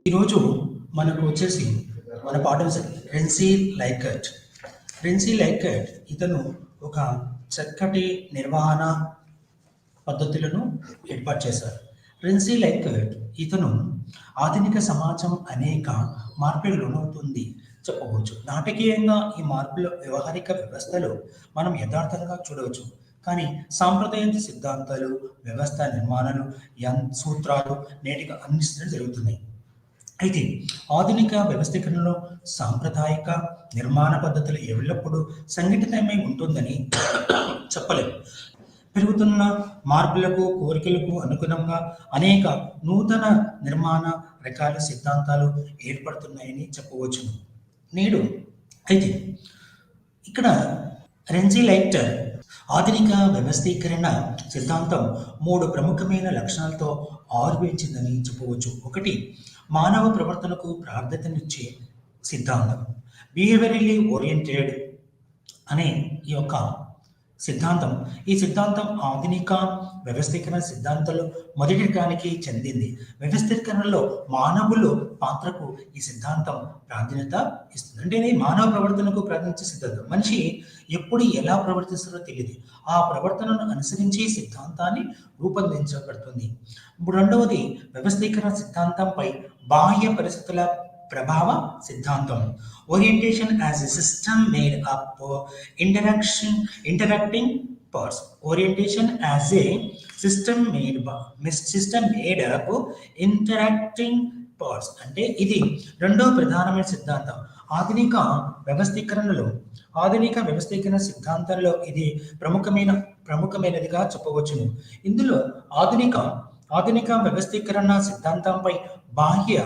ఈరోజు మనకు వచ్చేసి మన పాఠం రెన్సీ లైకర్ట్. రెన్సీ లైకర్ట్ ఇతను ఒక చక్కటి నిర్వహణ పద్ధతులను ఏర్పాటు చేశారు. రెన్సీ లైకర్ట్ ఇతను ఆధునిక సమాజం అనేక మార్పులు లోనవుతుంది చెప్పవచ్చు. నాటకీయంగా ఈ మార్పుల వ్యవహారిక వ్యవస్థలో మనం యథార్థంగా చూడవచ్చు. కానీ సాంప్రదాయ సిద్ధాంతాలు, వ్యవస్థ నిర్మాణాలు, సూత్రాలు నేటికి అన్నిటిలో జరుగుతున్నాయి. అయితే ఆధునిక వ్యవస్థీకరణలో సాంప్రదాయిక నిర్మాణ పద్ధతులు ఎల్లప్పుడూ సంఘటితమై ఉంటుందని చెప్పలేము. పెరుగుతున్న మార్పులకు, కోరికలకు అనుగుణంగా అనేక నూతన నిర్మాణ రకాల సిద్ధాంతాలు ఏర్పడుతున్నాయని చెప్పవచ్చును నేడు. అయితే ఇక్కడ రెన్సీ లైకర్ట్ ఆధునిక వ్యవస్థీకరణ సిద్ధాంతం 3 ప్రముఖమైన లక్షణాలతో ఆవిర్భవించిందని చెప్పవచ్చు. ఒకటి, మానవ ప్రవర్తనకు ప్రాధాన్యతనిచ్చే సిద్ధాంతం, బిహేవియరల్లీ ఓరియంటెడ్ అనే ఈ యొక్క సిద్ధాంతం. ఈ సిద్ధాంతం ఆధునిక వ్యవస్థీకరణ సిద్ధాంతాలు మొదటిగానికి చెందింది. వ్యవస్థీకరణలో మానవులు పాత్రకు ఈ సిద్ధాంతం ప్రాధాన్యత ఇస్తుంది. అంటే మానవ ప్రవర్తనకు ప్రాధాన్యత సిద్ధాంతం. మనిషి ఎప్పుడు ఎలా ప్రవర్తిస్తారో తెలియదు. ఆ ప్రవర్తనను అనుసరించి సిద్ధాంతాన్ని రూపొందించబడుతుంది. రెండవది, వ్యవస్థీకరణ సిద్ధాంతంపై బాహ్య పరిస్థితుల ప్రభావ సిద్ధాంతం. Orientation as a system made up interacting parts. Orientation as a system made up interacting parts. అంటే ఇది రెండో ప్రధానమైన సిద్ధాంతం ఆధునిక వ్యవస్థీకరణ సిద్ధాంతంలో ఇది ప్రముఖమైనదిగా చెప్పవచ్చును. ఇందులో ఆధునిక వ్యవస్థీకరణ సిద్ధాంతంపై బాహ్య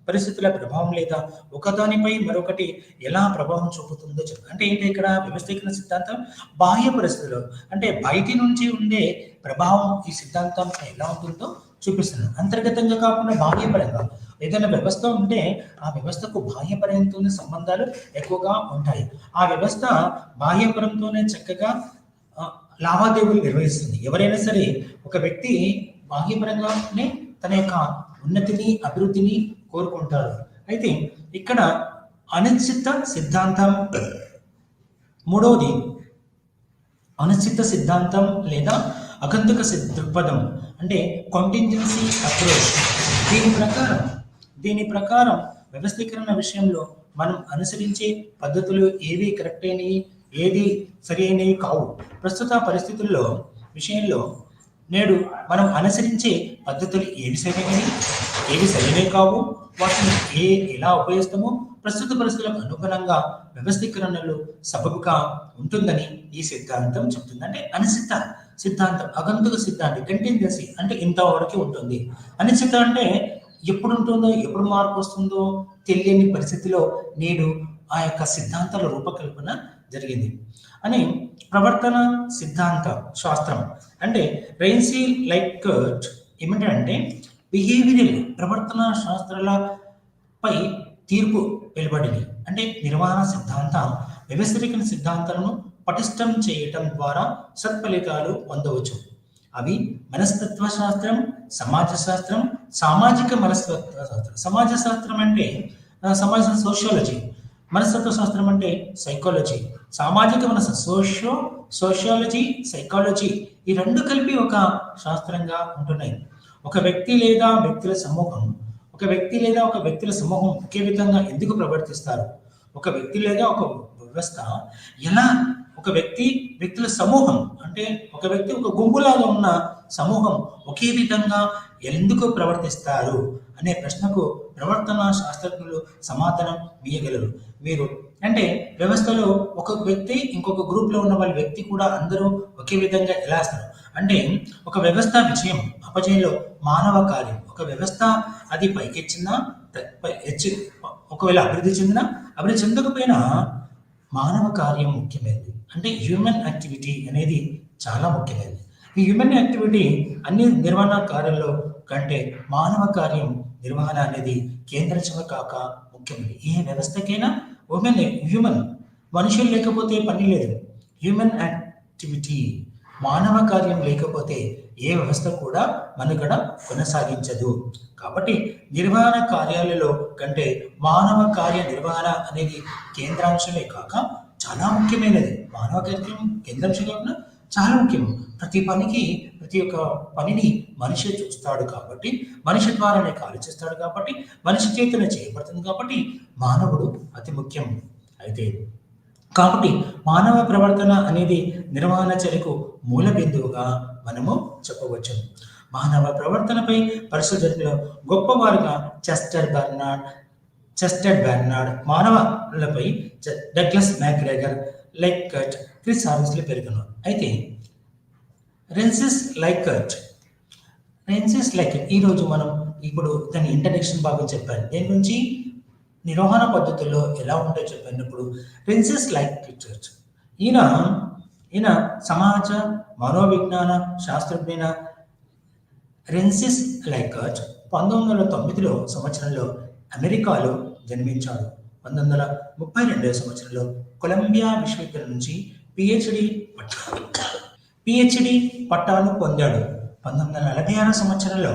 పరిస్థితుల ప్రభావం లేదా ఒకదానిపై మరొకటి ఎలా ప్రభావం చూపుతుందో అంటే ఏంటి ఇక్కడ వ్యవస్థీకరణ సిద్ధాంతం బాహ్య పరిస్థితులు అంటే బయటి నుంచి ఉండే ప్రభావం ఈ సిద్ధాంతం ఎలా ఉంటుందో చూపిస్తుంది. అంతర్గతంగా కాకుండా బాహ్యపరంగా ఏదైనా వ్యవస్థ ఉంటే ఆ వ్యవస్థకు బాహ్యపరంతోనే సంబంధాలు ఎక్కువగా ఉంటాయి. ఆ వ్యవస్థ బాహ్యపరంతోనే చక్కగా లావాదేవీలు నిర్వహిస్తుంది. ఎవరైనా సరే ఒక వ్యక్తి బాహ్యపరంగానే తన యొక్క ఉన్నతిని, అభివృద్ధిని కోరుకుంటారు. అయితే ఇక్కడ అనిశ్చిత సిద్ధాంతం. మూడవది, అనిశ్చిత సిద్ధాంతం లేదా అగంతుక దృక్పథం అంటే కాంటింజెన్సీ అప్రోచ్. దీని ప్రకారం వ్యవస్థీకరణ విషయంలో మనం అనుసరించే పద్ధతులు ఏవి కరెక్ట్ అయినవి, ఏది సరి అయినవి కావు. ప్రస్తుత పరిస్థితుల్లో విషయంలో నేడు మనం అనుసరించే పద్ధతులు ఏవి సరైనవి, ఏవి సరైనవి కావు, వాటిని ఎలా ఉపయోగిస్తామో ప్రస్తుత పరిస్థితులకు అనుగుణంగా వ్యవస్థీకరణలు సబబుగా ఉంటుందని ఈ సిద్ధాంతం చెప్తుంది. అంటే అనిశ్చిత సిద్ధాంతం, అగంతుక సిద్ధాంతం, కంటిన్యూసీ అంటే ఇంతవరకు ఉంటుంది. అనిశ్చిత అంటే ఎప్పుడు ఉంటుందో, ఎప్పుడు మార్పు వస్తుందో తెలియని పరిస్థితిలో నేడు ఆ యొక్క సిద్ధాంతాల రూపకల్పన జరిగింది అని ప్రవర్తన సిద్ధాంత శాస్త్రం. అంటే రెన్సీ లైకర్ట్ ఏమంటారంటే బిహేవియరల్ ప్రవర్తన శాస్త్రాలపై తీర్పు వెలువడింది. అంటే నిర్వహణ సిద్ధాంతం వ్యవస్థీకరణ సిద్ధాంతాలను పటిష్టం చేయటం ద్వారా సత్ఫలితాలు పొందవచ్చు. అవి మనస్తత్వ శాస్త్రం, సమాజ శాస్త్రం, సామాజిక మనస్తత్వ శాస్త్రం. సమాజ శాస్త్రం అంటే సమాజ సోషియాలజీ, మనస్తత్వ శాస్త్రం అంటే సైకాలజీ, సామాజిక మనసు సోషియాలజీ, సైకాలజీ ఈ రెండు కలిపి ఒక శాస్త్రంగా ఉంటున్నాయి. ఒక వ్యక్తి లేదా వ్యక్తుల సమూహం ఒకే విధంగా ఎందుకు ప్రవర్తిస్తారు, ఒక వ్యక్తి లేదా ఒక వ్యవస్థ ఎలా ఒక వ్యక్తుల సమూహం అంటే ఒక వ్యక్తి ఒక గుంపులాగా ఉన్న సమూహం ఒకే విధంగా ఎందుకు ప్రవర్తిస్తారు అనే ప్రశ్నకు ప్రవర్తన శాస్త్రజ్ఞులు సమాధానం ఇవ్వగలరు. మీరు అంటే వ్యవస్థలో ఒక వ్యక్తి ఇంకొక గ్రూప్లో ఉన్న వాళ్ళ వ్యక్తి కూడా అందరూ ఒకే విధంగా ఎలా వస్తారు అంటే ఒక వ్యవస్థ విజయం అపజయంలో మానవ కార్యం. ఒక వ్యవస్థ అది పైకెచ్చిందా, ఒకవేళ అభివృద్ధి చెందకపోయినా మానవ కార్యం ముఖ్యమైనది. అంటే హ్యూమన్ యాక్టివిటీ అనేది చాలా ముఖ్యమైనది. ఈ హ్యూమన్ యాక్టివిటీ అన్ని నిర్వహణ కార్యాల్లో కంటే మానవ కార్యం నిర్వహణ అనేది కేంద్రచమ కాక ముఖ్యమైనది. ఏ వ్యవస్థకైనా హ్యూమన్ మనుషులు లేకపోతే పని లేదు. హ్యూమన్ యాక్టివిటీ మానవ కార్యం లేకపోతే ఏ వ్యవస్థ కూడా మనుగడ కొనసాగించదు. కాబట్టి నిర్వహణ కార్యాలలో కంటే మానవ కార్య నిర్వహణ అనేది కేంద్రాంశమే కాక చాలా ముఖ్యమైనది. మానవ కార్యం కేంద్రాంశం కాకుండా చాలా ముఖ్యం. ప్రతి ఒక్క పనిని మనిషి చూస్తాడు కాబట్టి, మనిషి ద్వారానే ఆలోచిస్తాడు కాబట్టి, మనిషి చేతిలో చేయబడుతుంది కాబట్టి మానవుడు అతి ముఖ్యం. అయితే కాబట్టి మానవ ప్రవర్తన అనేది నిర్వహణ చర్యకు మూల బిందువుగా మనము చెప్పవచ్చు. మానవ ప్రవర్తనపై పరిశోధనలో గొప్పవారుగా చెస్టర్ బెర్నార్డ్, మానవులపై డగ్లస్ మ్యాక్గ్రెగర్, లైకర్ట్, క్రిస్ హార్విస్లు పేర్కొన్నారు. అయితే రెన్సిస్ లైకర్ట్ ఈరోజు మనం ఇప్పుడు దాని ఇంట్రడక్షన్ భాగం చెప్పాను. దేని గురించి నిర్వహణ పద్ధతుల్లో ఎలా ఉంటాయో చెప్పినప్పుడు రెన్సిస్ లైకర్ట్ ఈయన సమాజ మనోవిజ్ఞాన శాస్త్రజ్ఞ రెన్సిస్ లైకర్ట్ 1909 సంవత్సరంలో అమెరికాలో జన్మించాడు. 1932 సంవత్సరంలో కొలంబియా విశ్వవిద్యాలయం నుంచి పిహెచ్డి పట్టాను పొందాడు. 1946 సంవత్సరంలో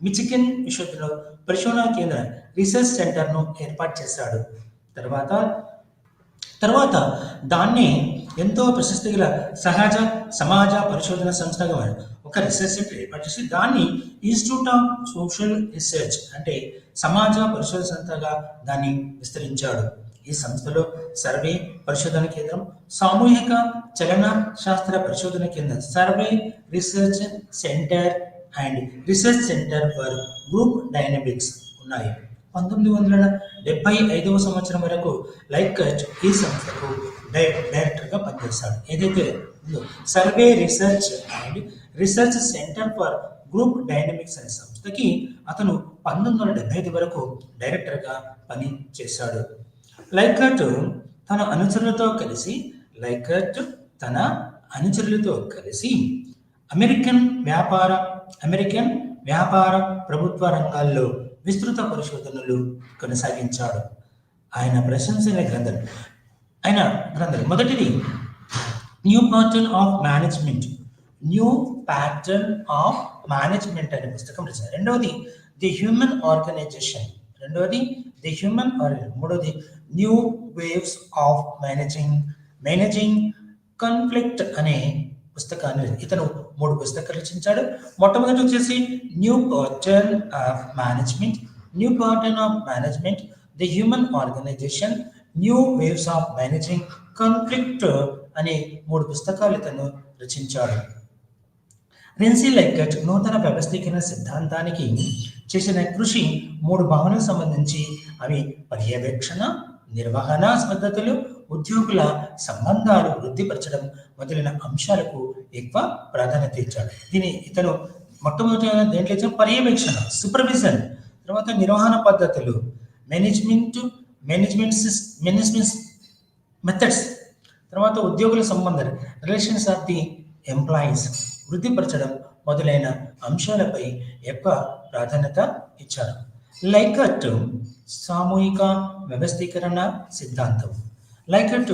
మిచిగన్ విశ్వవిద్యాలయంలో పరిశోధనా కేంద్ర రీసెర్చ్ సెంటర్ను ఏర్పాటు చేశాడు. తర్వాత దాన్ని ఎంతో ప్రశస్తి గల సమాజ పరిశోధన సంస్థగా ఒక రీసెర్చ్ సెంటర్ ఏర్పాటు చేసి దాన్ని ఇన్స్టిట్యూట్ ఆఫ్ సోషల్ రీసెర్చ్ అంటే సమాజ పరిశోధన సంస్థగా దాన్ని విస్తరించాడు. ఈ సంస్థలో సర్వే పరిశోధన కేంద్రం, సామూహిక చలన శాస్త్ర పరిశోధన కేంద్రం, survey research centre and research centre for group dynamics ఉన్నాయి. 1975 సంవత్సరం వరకు లైకర్ట్ ఈ సంస్థకు డైరెక్టర్గా పనిచేశాడు. ఏదైతే survey research and research centre for group dynamics అనే సంస్థకి అతను 1975 వరకు డైరెక్టర్గా పని చేశాడు. లైకర్ట్ తన అనుచరులతో కలిసి అమెరికన్ వ్యాపార ప్రభుత్వ రంగాల్లో విస్తృత పరిశోధనలు కొనసాగించాడు. ఆయన ప్రశంసనీయ గ్రంథాలు మొదటిది న్యూ ప్యాటర్న్ ఆఫ్ మేనేజ్మెంట్ అనే పుస్తకం రచన. రెండవది ది హ్యూమన్ ఆర్గనైజేషన్. మూడవది new waves of managing conflict అనే పుస్తకాన్ని ఇతను 3 పుస్తకాలు రచించాడు. మొట్టమొదటి వచ్చేసి new pattern of management, the human organization, new waves of managing conflict అనే 3 పుస్తకాలు ఇతను రచించాడు. రెన్సీ లైకర్ట్ నూతన వ్యవస్థీకరణ సిద్ధాంతానికి చేసిన కృషి 3 భావనలకు సంబంధించి అవి పర్యవేక్షణ, నిర్వహణ పద్ధతులు, ఉద్యోగుల సంబంధాలు వృద్ధిపరచడం మొదలైన అంశాలకు ఎక్కువ ప్రాధాన్యత ఇచ్చాడు. ఇతను మొట్టమొదటి దేంట్లో ఇచ్చిన పర్యవేక్షణ, సూపర్విజన్, తర్వాత నిర్వహణ పద్ధతులు, మేనేజ్మెంట్ మెథడ్స్, తర్వాత ఉద్యోగుల సంబంధాలు, రిలేషన్స్ ఆఫ్ ది ఎంప్లాయీస్ వృద్ధిపరచడం మొదలైన అంశాలపై ఎక్కువ ప్రాధాన్యత ఇచ్చారు. లైకర్ట్ సామూహిక వ్యవస్థీకరణ సిద్ధాంతం. లైకర్ట్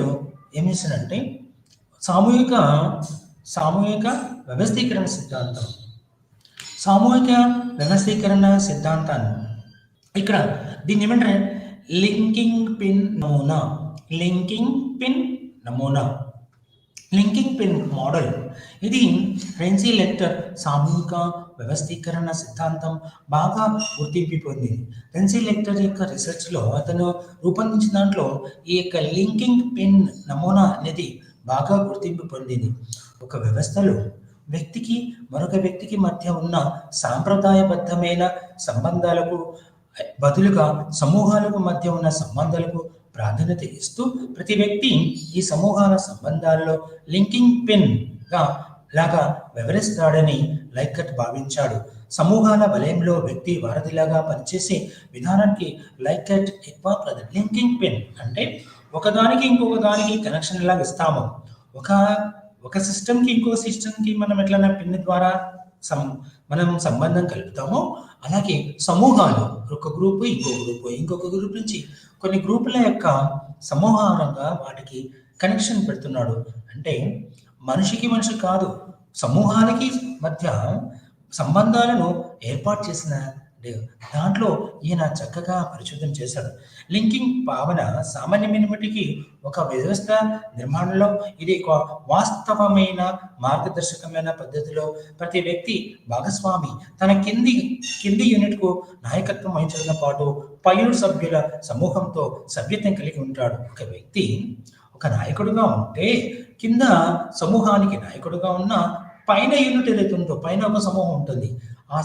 ఏం చేశాడంటే సామూహిక వ్యవస్థీకరణ సిద్ధాంతాన్ని ఇక్కడ దీన్ని ఏమంటారు లింకింగ్ పిన్ మోడల్. ఇది రెన్సీ లైకర్ట్ సామూహిక వ్యవస్థీకరణ సిద్ధాంతం బాగా గుర్తింపు పొందింది. రెన్సీ లైకర్ట్ యొక్క రీసెర్చ్లో అతను రూపొందించిన దాంట్లో ఈ యొక్క లింకింగ్ పిన్ నమూనా అనేది బాగా గుర్తింపు పొందింది. ఒక వ్యవస్థలో వ్యక్తికి మరొక వ్యక్తికి మధ్య ఉన్న సాంప్రదాయబద్ధమైన సంబంధాలకు బదులుగా సమూహాలకు మధ్య ఉన్న సంబంధాలకు ప్రాధాన్యత ఇస్తూ ప్రతి వ్యక్తి ఈ సమూహాల సంబంధాల్లో లింకింగ్ పిన్ లాగా వ్యవహరిస్తాడని లైకర్ట్ భావించాడు. సమూహాల వలయంలో వ్యక్తి వారధిలాగా పనిచేసే విధానానికి లైకర్ట్ ఎక్కువ ప్రాధాన్యత. లింకింగ్ పిన్ అంటే ఒకదానికి ఇంకొక దానికి కనెక్షన్ లాగా ఇస్తాము. ఒక సిస్టమ్కి ఇంకో సిస్టమ్కి మనం ఎట్లన్నా పిన్ ద్వారా మనం సంబంధం కలుపుతామో అలాగే సమూహాలు ఒక గ్రూపు ఇంకొక గ్రూప్ నుంచి కొన్ని గ్రూపుల యొక్క సమూహారంగా వాటికి కనెక్షన్ పెడుతున్నాడు. అంటే మనిషికి మనిషి కాదు, సమూహానికి మధ్య సంబంధాలను ఏర్పాటు చేసిన దాంట్లో ఈయన చక్కగా పరిశోధన చేశాడు. లింకింగ్ భావన సామాన్యమైనప్పటికీ ఒక వ్యవస్థ నిర్మాణంలో ఇది ఒక వాస్తవమైన మార్గదర్శకమైన పద్ధతిలో ప్రతి వ్యక్తి భాగస్వామి తన కింది యూనిట్కు నాయకత్వం వహించడంతో పాటు పైరు సభ్యుల సమూహంతో సభ్యత్వం కలిగి ఉంటాడు. ఒక వ్యక్తి ఒక నాయకుడుగా ఉంటే కింద సమూహానికి నాయకుడుగా ఉన్న పైన యూనిట్ ఏదైతే ఉందో పైన ఒక సమూహం ఉంటుంది. ఆ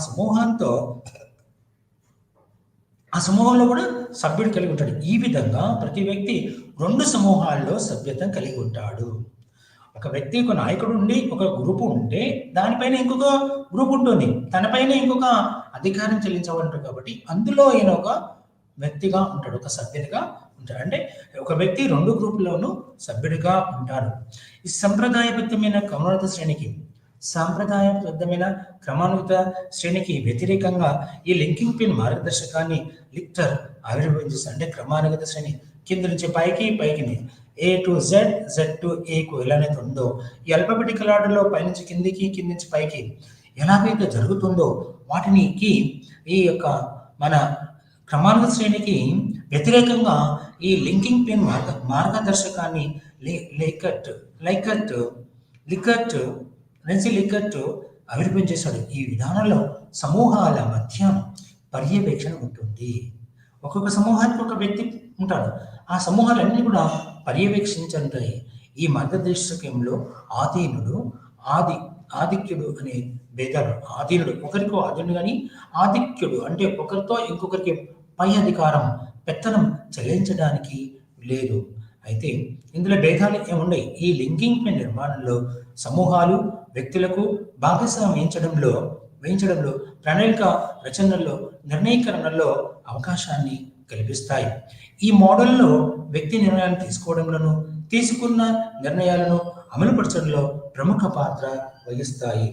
సమూహంలో కూడా సభ్యుడు కలిగి ఉంటాడు. ఈ విధంగా ప్రతి వ్యక్తి 2 సమూహాల్లో సభ్యత్వం కలిగి ఉంటాడు. ఒక వ్యక్తి ఒక నాయకుడు ఉండి ఒక గ్రూపు ఉంటే దానిపైన ఇంకొక గ్రూప్ ఉంటుంది, తనపైన ఇంకొక అధికారం చెల్లించబడి కాబట్టి అందులో ఈయన ఒక వ్యక్తిగా ఉంటాడు, ఒక సభ్యుడిగా ఉంటాడు. అంటే ఒక వ్యక్తి 2 గ్రూపుల్లోనూ సభ్యుడిగా ఉంటాడు. ఈ సంప్రదాయబద్ధమైన క్రమానుగత శ్రేణికి వ్యతిరేకంగా ఈ లింకింగ్ పిన్ మార్గదర్శకాన్ని లిక్టర్ ఆవిర్భవించేస్తారు. అంటే క్రమానుగత శ్రేణి కింద నుంచి పైకి A to Z, Z to A కు ఎలానైతే ఉందో ఈ అల్ఫాబెటికల్ ఆర్డర్లో పైనుంచి కిందికి కింది నుంచి పైకి ఎలాగైతే జరుగుతుందో వాటిని ఈ యొక్క మన క్రమానుగత శ్రేణికి వ్యతిరేకంగా ఈ లింకింగ్ పిన్ మార్గదర్శకాన్ని లికర్ట్ ఆవిర్భవించేశాడు. ఈ విధానంలో సమూహాల మధ్య పర్యవేక్షణ ఉంటుంది. ఒక్కొక్క సమూహానికి ఒక వ్యక్తి ఉంటాడు. ఆ సమూహాలన్నీ కూడా పర్యవేక్షించుంటాయి. ఈ మార్గదర్శకంలో ఆదిక్యుడు అనే భేదాలు, ఆధీనుడు ఒకరికో ఆధీనుడు కానీ ఆదిక్యుడు అంటే ఒకరితో ఇంకొకరికి పై అధికారం పెత్తనం చెల్లించడానికి లేదు. అయితే ఇందులో భేదాలు ఏమున్నాయి? ఈ లింకింగ్ పిన్ నిర్మాణంలో సమూహాలు వ్యక్తులకు భాగస్వామ్యం వేయించడంలో ప్రణాళిక రచనల్లో నిర్ణయీకరణలో అవకాశాన్ని కల్పిస్తాయి. ఈ మోడల్లో వ్యక్తి నిర్ణయాలు తీసుకోవడంలోనూ తీసుకున్న నిర్ణయాలను అమలుపరచడంలో ప్రముఖ పాత్ర వహిస్తాయి.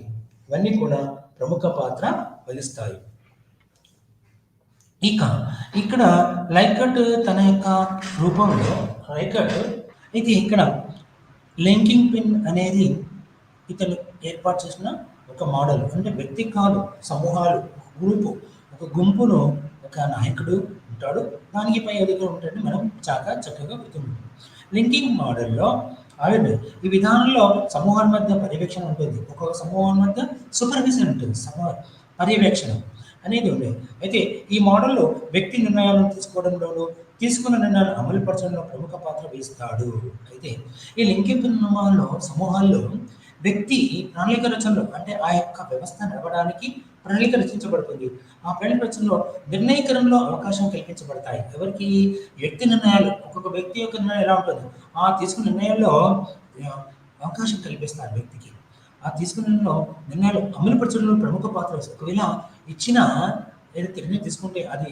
ఇవన్నీ కూడా ప్రముఖ పాత్ర వహిస్తాయి. ఇక్కడ లైకర్ట్ తన యొక్క రూపంలో ఇది ఇక్కడ లింకింగ్ పిన్ అనేది ఇతను ఏర్పాటు చేసిన ఒక మోడల్. అంటే వ్యక్తి కాదు, సమూహాలు, ఒక గుంపును ఒక నాయకుడు ఉంటాడు, దానికి పై అధికారం ఉంటాడని మనం చక్కగా గుర్తుంది. లింకింగ్ మోడల్లో ఈ విధానంలో సమూహాల మధ్య పర్యవేక్షణ ఉంటుంది. ఒక్కొక్క సమూహం మధ్య సూపర్విజన్ ఉంటుంది, పర్యవేక్షణ అనేది ఉండేది. అయితే ఈ మోడల్లో వ్యక్తి నిర్ణయాలను తీసుకోవడంలోనూ తీసుకున్న నిర్ణయాలను అమలుపరచడంలో ప్రముఖ పాత్ర వహిస్తాడు. అయితే ఈ లింకింగ్ సమూహాల్లో వ్యక్తి ప్రణాళిక రచనలో అంటే ఆ యొక్క వ్యవస్థ నడవడానికి ప్రణాళిక రచించబడుతుంది. ఆ ప్రణాళిక రచనలో నిర్ణయీకరణలో అవకాశం కల్పించబడతాయి. ఎవరికి? వ్యక్తి నిర్ణయాలు. ఒక్కొక్క వ్యక్తి యొక్క నిర్ణయం ఎలా ఉంటుంది? ఆ తీసుకున్న నిర్ణయాల్లో అవకాశం కల్పిస్తారు వ్యక్తికి. ఆ తీసుకున్న నిర్ణయాలు అమలుపరచడంలో ప్రముఖ పాత్ర వస్తుంది. ఒకవేళ ఇచ్చిన ఏదైతే నిర్ణయం తీసుకుంటే అది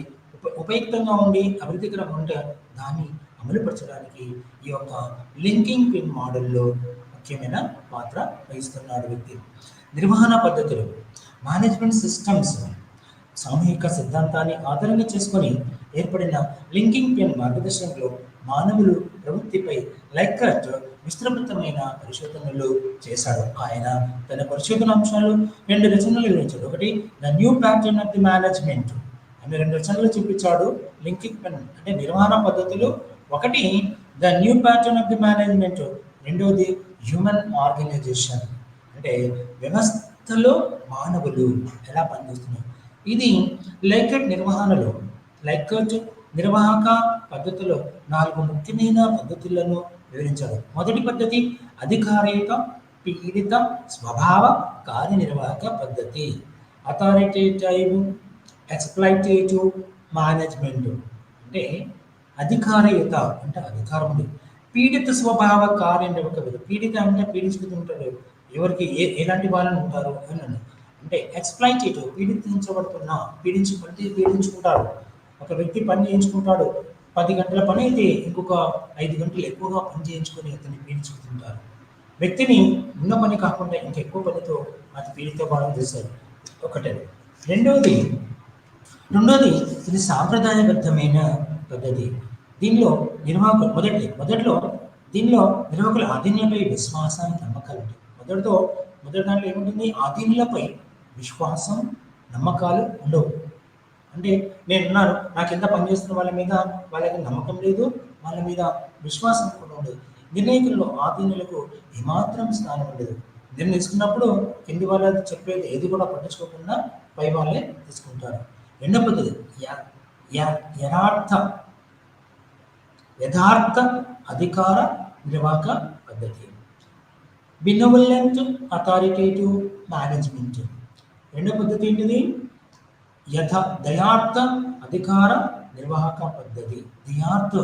ఉపయుక్తంగా ఉండి అభివృద్ధికరంగా ఉంటే దాన్ని అమలుపరచడానికి ఈ యొక్క లింకింగ్ పిన్ మోడల్లో ముఖ్యమైన పాత్ర వహిస్తున్నాడు వ్యక్తి. నిర్వహణ పద్ధతులు, మేనేజ్మెంట్ సిస్టమ్స్ సామూహిక సిద్ధాంతాన్ని ఆధారంగా చేసుకొని ఏర్పడిన లింకింగ్ పిన్ మార్గదర్శకంలో మానవులు ప్రవృత్తిపై లైకర్ట్ విస్తృతమైన పరిశోధనలు చేశాడు. ఆయన తన పరిశోధన అంశాలు 2 రచనలు వివరించాడు. ఒకటి the new pattern of the management అని 2 రచనలు చూపించాడు. లింకింగ్ పిన్ అంటే నిర్వహణ పద్ధతులు ఒకటి, the new pattern of the management రెండవది హ్యూమన్ ఆర్గనైజేషన్ అంటే వ్యవస్థలో మానవులు ఎలా పనిచేస్తున్నారు. ఇది లైకర్ట్ నిర్వాహక పద్ధతిలో 4 ముఖ్యమైన పద్ధతులను వివరించాడు. మొదటి పద్ధతి అధికారయుత పీడిత స్వభావ కార్యనిర్వాహక పద్ధతి, అథారిటేటివ్ ఎక్స్ప్లాయిటేటివ్ మేనేజ్మెంట్ అంటే అధికారయుత అంటే అధికారం ఉంది, పీడిత స్వభావ కార్యనిర్వాహక పద్ధతి. పీడిత అంటే పీడించుకుంటుంటారు, ఎవరికి ఎలాంటి వాళ్ళని ఉంటారు అని అంటే ఎక్స్ప్లాయిటేటివ్ పీడించుకుంటారు. ఒక వ్యక్తి పని చేయించుకుంటాడు, 10 గంటల పని అయితే ఇంకొక 5 గంటలు ఎక్కువగా పని చేయించుకొని అతన్ని పీడించుకుంటుంటారు. వ్యక్తిని ఉన్న పని కాకుండా ఇంకా ఎక్కువ పనితో అది పీడిత భావం చేశారు. ఒకటే. రెండవది ఇది సాంప్రదాయబద్ధమైన పద్ధతి. దీనిలో నిర్వాహకులు మొదట్లో దీనిలో నిర్వాహకుల ఆధీనంపై విశ్వాసాన్ని నమ్మకాలు ఉంటాయి. మొదటి దాంట్లో ఏముంటుంది? ఆధీనులపై విశ్వాసం, నమ్మకాలు ఉండవు. అంటే నేనున్నాను, నాకు ఎంత పనిచేస్తున్న వాళ్ళ మీద వాళ్ళకి నమ్మకం లేదు, వాళ్ళ మీద విశ్వాసం కూడా ఉండదు. నిర్ణయకుల్లో ఆధీనులకు ఏమాత్రం స్థానం ఉండదు. నిర్ణయం తీసుకున్నప్పుడు కింది వాళ్ళ చెప్పేది ఏది కూడా పట్టించుకోకుండా పై వాళ్ళే తీసుకుంటారు. రెండో పద్ధతి యథార్థ అధికార నిర్వాహక పద్ధతి, బినోవలెంట్ అథారిటేటివ్ మేనేజ్మెంట్. రెండో పద్ధతి ఏంటిది? దయార్థ అధికార నిర్వాహక పద్ధతి. దయార్థ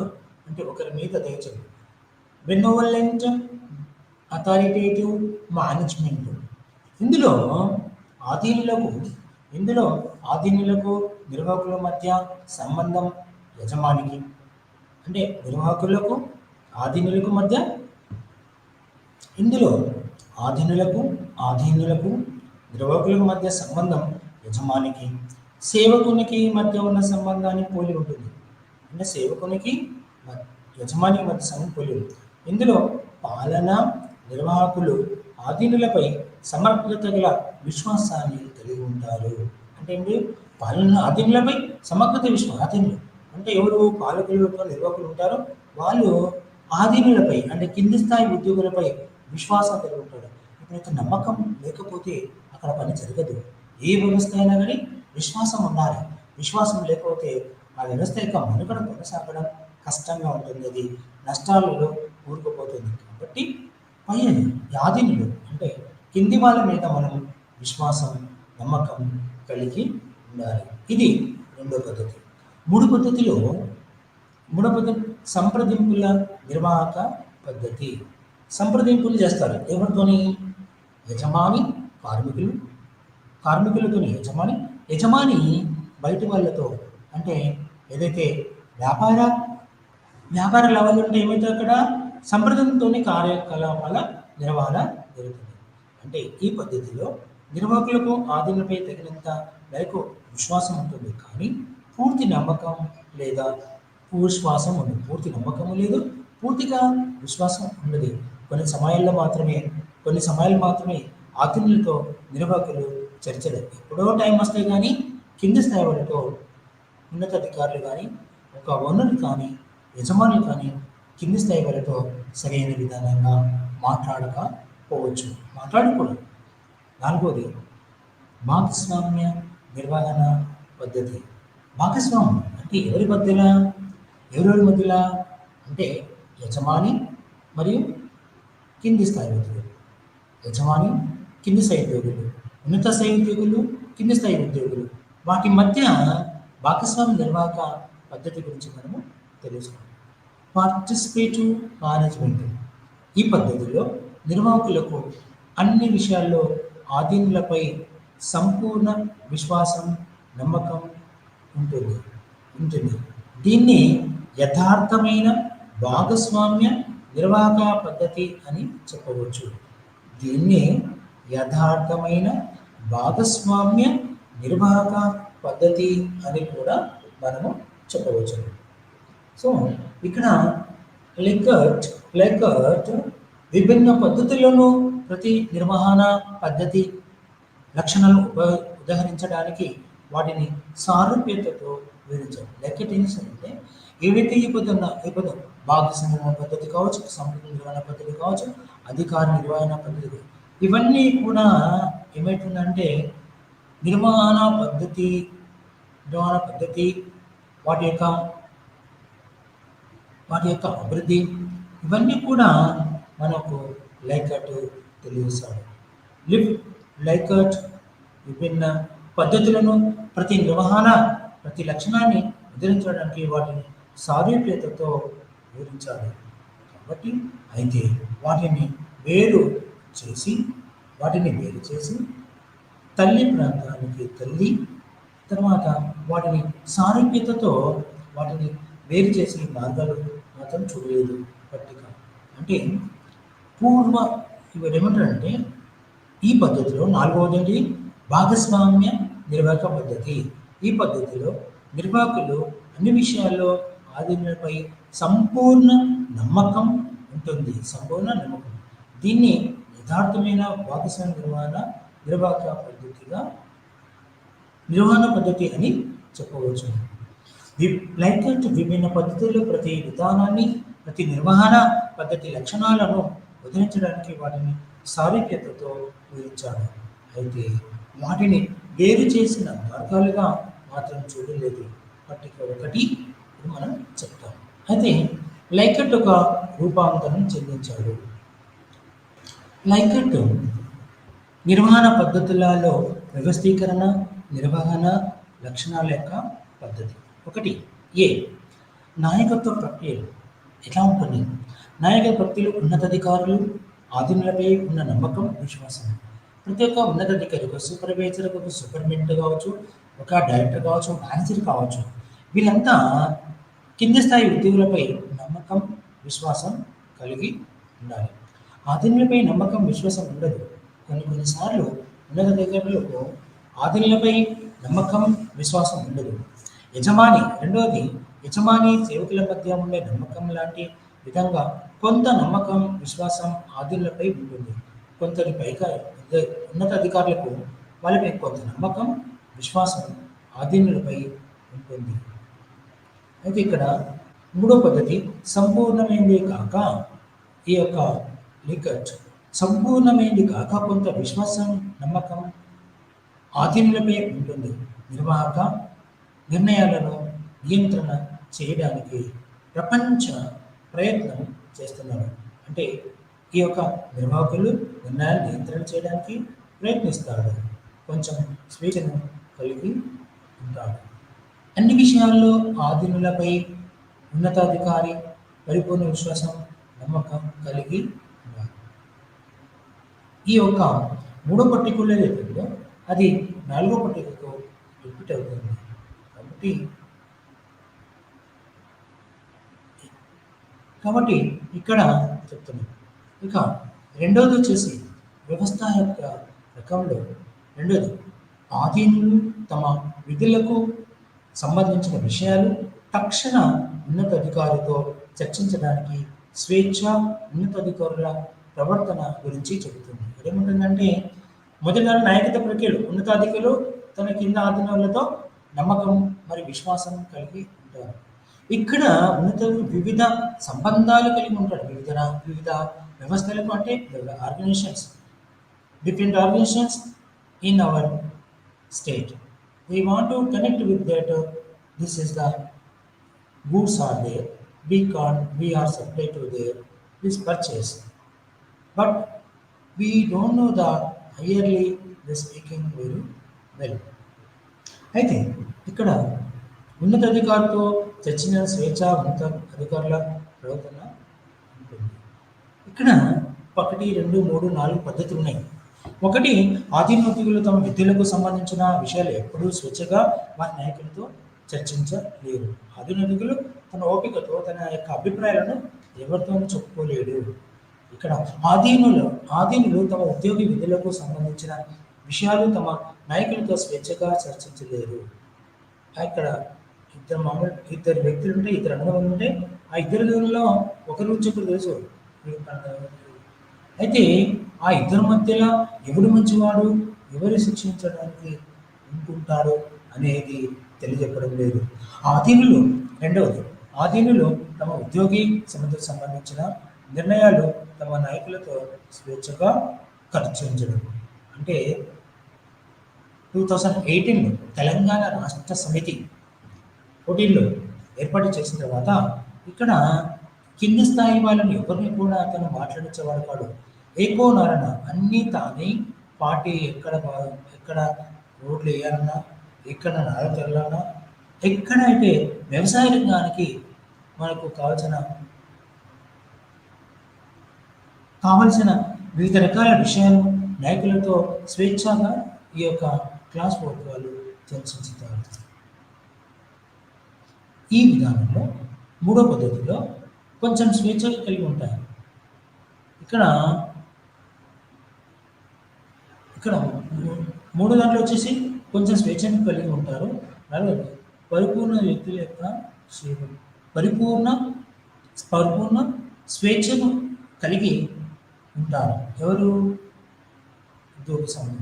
అంటే ఒకరి మీద దయచదు. బెనోవలెంట్ అథారిటేటివ్ మేనేజ్మెంట్. ఇందులో ఆధీనులకు నిర్వాహకుల మధ్య సంబంధం యజమానికి, అంటే నిర్వాహకులకు ఆధీనులకు మధ్య, ఇందులో ఆధీనులకు నిర్వాహకులకు మధ్య సంబంధం యజమానికి, సేవకునికి మధ్య ఉన్న సంబంధాన్ని పోలి ఉంటుంది. అంటే సేవకునికి యజమానికి మధ్య సంబంధం పోలి ఉంటుంది. ఇందులో పాలన నిర్వాహకులు ఆధీనులపై సమగ్రత గల విశ్వాసాన్ని కలిగి ఉంటారు. అంటే ఏంటి? పాలన ఆధీనులపై సమగ్రత విశ్వాసం. ఆధీనులు అంటే ఎవరు? పాలకులు, నిర్వాహకులు ఉంటారో వాళ్ళు ఆధీనులపై అంటే కింది స్థాయి ఉద్యోగులపై విశ్వాసం కలిగి ఉంటారు. ఇప్పుడైతే నమ్మకం లేకపోతే అక్కడ పని జరగదు. ఏ వ్యవస్థ అయినా కానీ విశ్వాసం ఉండాలి. విశ్వాసం లేకపోతే ఆ వ్యవస్థ యొక్క మనుగడ కొనసాగడం కష్టంగా ఉంటుంది, అది నష్టాలలో కూరుకుపోతుంది. కాబట్టి పై ఆధీనులు అంటే కింది వాళ్ళ మీద మనం విశ్వాసం, నమ్మకం కలిగి ఉండాలి. ఇది రెండో పద్ధతి. మూడో పద్ధతి సంప్రదింపుల నిర్వాహక పద్ధతి. సంప్రదింపులు చేస్తారు ఎవరితోని? యజమాని కార్మికులతోని యజమాని బయటి వాళ్ళతో, అంటే ఏదైతే వ్యాపార లావాదేవీలు ఏమైతే అక్కడ సంప్రదింపుతోని కార్యకలాపాల నిర్వహణ జరుగుతుంది. అంటే ఈ పద్ధతిలో నిర్వాహకులకు ఆధీనులపై తగినంత మేరకు విశ్వాసం ఉంటుంది, కానీ పూర్తి నమ్మకం లేదా విశ్వాసం ఉండదు. పూర్తి నమ్మకము లేదు, పూర్తిగా విశ్వాసం ఉండదు. కొన్ని సమయాలు మాత్రమే ఆధీనులతో నిర్వాహకులు చర్చలు ఎప్పుడో టైం వస్తాయి, కానీ కింది స్థాయి వాళ్ళతో ఉన్నతాధికారులు కానీ, ఒక ఓనర్ కానీ, యజమానులు కానీ కింది స్థాయి వాళ్ళతో సరైన విధానంగా మాట్లాడకూడదు. నాలుగోది భాగస్వామ్య నిర్వహణ పద్ధతి. భాగస్వామ్యం అంటే ఎవరి మధ్యలో అంటే యజమాని మరియు కింది స్థాయి ఉద్యోగులు, యజమాని కింది స్థాయి ఉద్యోగులు, ఉన్నత స్థాయి ఉద్యోగులు, కింది స్థాయి ఉద్యోగులు, వాటి మధ్య భాగస్వామ్య నిర్వాహక పద్ధతి గురించి మనము తెలుసుకోవాలి. Participative management. ఈ పద్ధతిలో నిర్వాహకులకు అన్ని విషయాల్లో ఆధీనులపై సంపూర్ణ విశ్వాసం, నమ్మకం ఉంటుంది. దీన్ని యథార్థమైన భాగస్వామ్య నిర్వాహక పద్ధతి అని చెప్పవచ్చు. అని కూడా మనము చెప్పవచ్చు. సో ఇక్కడ లెక్కట్ విభిన్న పద్ధతులను ప్రతి నిర్వహణ పద్ధతి లక్షణాలను ఉదాహరించడానికి వాటిని సారూప్యతతో వివరించారు. లెక్కట్ ఏంటంటే ఏవైతే ఈ పదం భాగస్వామ్య పద్ధతి కావచ్చు, సంపద నిర్వహణ పద్ధతి కావచ్చు, అధికార నిర్వహణ పద్ధతి, ఇవన్నీ కూడా ఏమవుతుందంటే నిర్వహణ పద్ధతి వాటి యొక్క అభివృద్ధి, ఇవన్నీ కూడా మనకు లైకట్ తెలియజేస్తాడు. లైకట్ విభిన్న పద్ధతులను ప్రతి లక్షణాన్ని ఉద్ధరించడానికి వాటిని సారూప్యతతో వివరించాలి. కాబట్టి అయితే వాటిని వేరు చేసి తల్లి ప్రాంతానికి తల్లి, తర్వాత వాటిని సారూప్యతతో వాటిని వేరు చేసే మార్గాలు మాత్రం చూడలేదు పట్టిక. అంటే ఇవి ఏమంటారంటే ఈ పద్ధతిలో నాలుగవది భాగస్వామ్య నిర్వాహక పద్ధతి. ఈ పద్ధతిలో నిర్వాహకులు అన్ని విషయాల్లో ఆధీనులపై సంపూర్ణ నమ్మకం ఉంటుంది. దీన్ని యథార్థమైన భాగస్వామ్య నిర్వాహక నిర్వహణ పద్ధతి అని చెప్పవచ్చు. లైకట్ విభిన్న పద్ధతుల్లో ప్రతి విధానాన్ని, ప్రతి నిర్వహణ పద్ధతి లక్షణాలను వదిలించడానికి వాటిని సారూప్యతతో వివరించాడు. అయితే వాటిని వేరు చేసిన మార్గాలుగా మాత్రం చూడలేదు. పట్టిక 1 మనం చెప్తాం. అయితే లైకట్ ఒక రూపాంతరం చెందించాడు. లైకట్ నిర్వహణ పద్ధతులలో వ్యవస్థీకరణ, నిర్వహణ లక్షణాల యొక్క పద్ధతి. 1 ఏ నాయకత్వ ప్రక్రియలు ఎలా ఉంటుంది? నాయకత్వ ప్రక్రియలు ఉన్నతాధికారులు ఆధీనులపై ఉన్న నమ్మకం, విశ్వాసం. ప్రతి ఒక్క ఉన్నతాధికారి, ఒక సూపర్వైజర్, ఒక సూపరింటెండెంట్ కావచ్చు, ఒక డైరెక్టర్ కావచ్చు, మేనేజర్ కావచ్చు, వీళ్ళంతా కింది స్థాయి ఉద్యోగులపై నమ్మకం, విశ్వాసం కలిగి ఉండాలి. ఆధీనులపై నమ్మకం, విశ్వాసం ఉండదు. కొన్నిసార్లు ఉన్నతాధికారులకు ఆధీనులపై నమ్మకం, విశ్వాసం ఉండదు. రెండవది యజమాని సేవకుల మధ్య ఉండే నమ్మకం లాంటి విధంగా కొంత నమ్మకం, విశ్వాసం ఆధీనులపై ఉంటుంది. కొంతటి పైగా ఉన్నతాధికారులకు వాళ్ళపై కొంత నమ్మకం, విశ్వాసం ఆధీనులపై ఉంటుంది. అయితే ఇక్కడ 3వ పద్ధతి సంపూర్ణమైనది కాక, ఈ యొక్క లికట్ సంపూర్ణమైనది కాక కొంత విశ్వాసం, నమ్మకం ఆధీనులపై ఉంటుంది. నిర్వాహక నిర్ణయాలను నియంత్రణ చేయడానికి ప్రపంచ ప్రయత్నం చేస్తున్నారు. అంటే ఈ యొక్క నిర్వాహకులు నిర్ణయాలు నియంత్రణ చేయడానికి ప్రయత్నిస్తాడు. కొంచెం స్వేచ్ఛను కలిగి ఉంటాడు. అన్ని విషయాల్లో ఆధీనులపై ఉన్నతాధికారి పరిపూర్ణ విశ్వాసం, నమ్మకం కలిగి ఉన్నారు. ఈ యొక్క 3వ పట్టికలో ఏదైతుందో అది 4వ పట్టికతో రిపీట్ అవుతుంది. కాబట్టి ఇక్కడ చెప్తున్నాం. ఇక రెండవది వచ్చేసి వ్యవస్థ యొక్క రకంలో రెండోది ఆధీనులు తమ విధులకు సంబంధించిన విషయాలు తక్షణ ఉన్నతాధికారితో చర్చించడానికి స్వేచ్ఛ, ఉన్నతాధికారుల ప్రవర్తన గురించి చెబుతుంది. ఏముంటుందంటే మొదటి నాయకత్వ ప్రక్రియలు ఉన్నతాధికారులు తన కింద ఆధీనులతో నమ్మకం మరియు విశ్వాసం కలిగి ఉంటారు. ఇక్కడ ఉన్నతులు వివిధ సంబంధాలు కలిగి ఉంటారు. వివిధ వ్యవస్థలకు, అంటే organizations, different organizations in our state. We want to connect with that. This is the goods are there. We are supplied to their this purchase, but we don't know the yearly the speaking very well. అయితే ఇక్కడ ఉన్నతాధికారితో చర్చించిన స్వేచ్ఛ, ఉన్నత అధికారుల ప్రవర్తన ఉంటుంది. ఇక్కడ 1, 2, 3, 4 పద్ధతులు ఉన్నాయి. 1 ఆధీనోద్యోగులు తమ విధులకు సంబంధించిన విషయాలు ఎప్పుడూ స్వేచ్ఛగా వారి నాయకులతో చర్చించలేరు. ఆధీనోద్యోగులు తన ఓపికతో తన యొక్క అభిప్రాయాలను ఎవరితోనూ చెప్పుకోలేడు. ఇక్కడ ఆధీనులు తమ ఉద్యోగి విధులకు సంబంధించిన విషయాలు తమ నాయకులతో స్వేచ్ఛగా చర్చించలేరు. ఇక్కడ ఇద్దరు వ్యక్తులు ఉంటే, ఇద్దరు అనుభవం ఉంటే, ఆ ఇద్దరిలో ఒకరి నుంచి ఒకరు తెలుసు. అయితే ఆ ఇద్దరి మధ్యలో ఎవరు మంచివాడు, ఎవరు శిక్షించడానికి అనుకుంటారు అనేది తెలియజెప్పడం లేదు. ఆధీనులు తమ ఉద్యోగి సమస్యకు సంబంధించిన నిర్ణయాలు తమ నాయకులతో స్వేచ్ఛగా చర్చించడం. అంటే 2018 తెలంగాణ రాష్ట్ర సమితి 14లో ఏర్పాటు చేసిన తర్వాత ఇక్కడ కింది స్థాయి వాళ్ళని ఎవరిని కూడా అతను మాట్లాడించేవాడు కాదు. ఏకో నారణ అన్నీ తానే పార్టీ ఎక్కడ రోడ్లు వేయాలన్నా, ఎక్కడ నార తెరలన్నా, ఎక్కడైతే వ్యవసాయ రంగానికి మనకు కావలసిన వివిధ రకాల విషయాలు నాయకులతో స్వేచ్ఛగా ఈ యొక్క క్లాస్ వాళ్ళు చర్చించుతారు. ఈ విధానంలో 3వ పద్ధతిలో కొంచెం స్వేచ్ఛగా కలిగి ఉంటారు. ఇక్కడ 3 దాంట్లో వచ్చేసి కొంచెం స్వేచ్ఛను కలిగి ఉంటారు. అలాగే పరిపూర్ణ వ్యక్తుల యొక్క పరిపూర్ణ స్వేచ్ఛను కలిగి ఉంటారు. ఎవరు? ఉద్యోగి స్వామి.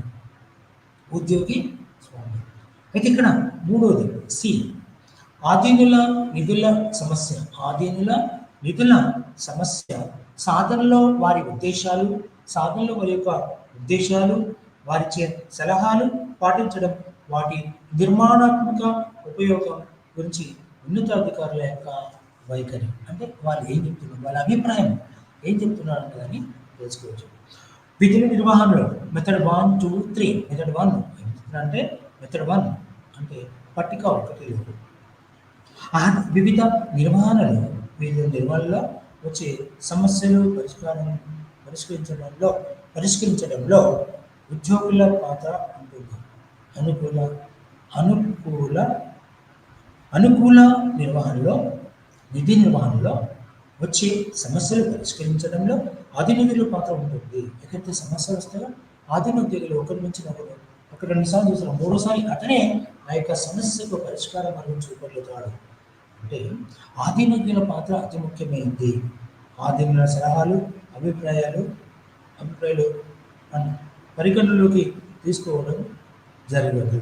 ఉద్యోగి స్వామి. అయితే ఇక్కడ మూడోది సి, ఆధీనుల నిధుల సమస్య. ఆధీనుల నిధుల సమస్య సాధనలో వారి ఉద్దేశాలు, సాధనలో వారి యొక్క ఉద్దేశాలు, వారిచ్చే సలహాలు పాటించడం, వాటి నిర్మాణాత్మక ఉపయోగం గురించి ఉన్నతాధికారుల యొక్క వైఖరి. అంటే వాళ్ళు ఏం చెప్తున్నారు, వాళ్ళ అభిప్రాయం ఏం చెప్తున్నారు అని తెలుసుకోవచ్చు. విధుల నిర్వహణలో మెథడ్ 1, 2, 3. మెథడ్ 1 అంటే మెథడ్ 1 అంటే పట్టిక 1 వివిధ నిర్వహణలో వచ్చే సమస్యలు పరిష్కరించడంలో ఉద్యోగుల పాత్ర ఉంటుంది. అనుకూల అనుకూల అనుకూల నిర్వహణలో, నిధి నిర్వహణలో వచ్చే సమస్యలు పరిష్కరించడంలో ఆధీనుల పాత్ర ఉంటుంది. ఎక్కడైతే సమస్యలు వస్తాయో ఆధీన ఉద్యోగులు ఒకరి నుంచి ఒక 2 సార్లు చూసిన 3సారి అతనే ఆ యొక్క సమస్యకు పరిష్కార మార్గం చూపగలుగుతాడు. అంటే ఆధీనుల పాత్ర అతి ముఖ్యమైనది. ఆధీనుల సలహాలు, అభిప్రాయాలు పరిగణలోకి తీసుకోవడం జరగదు.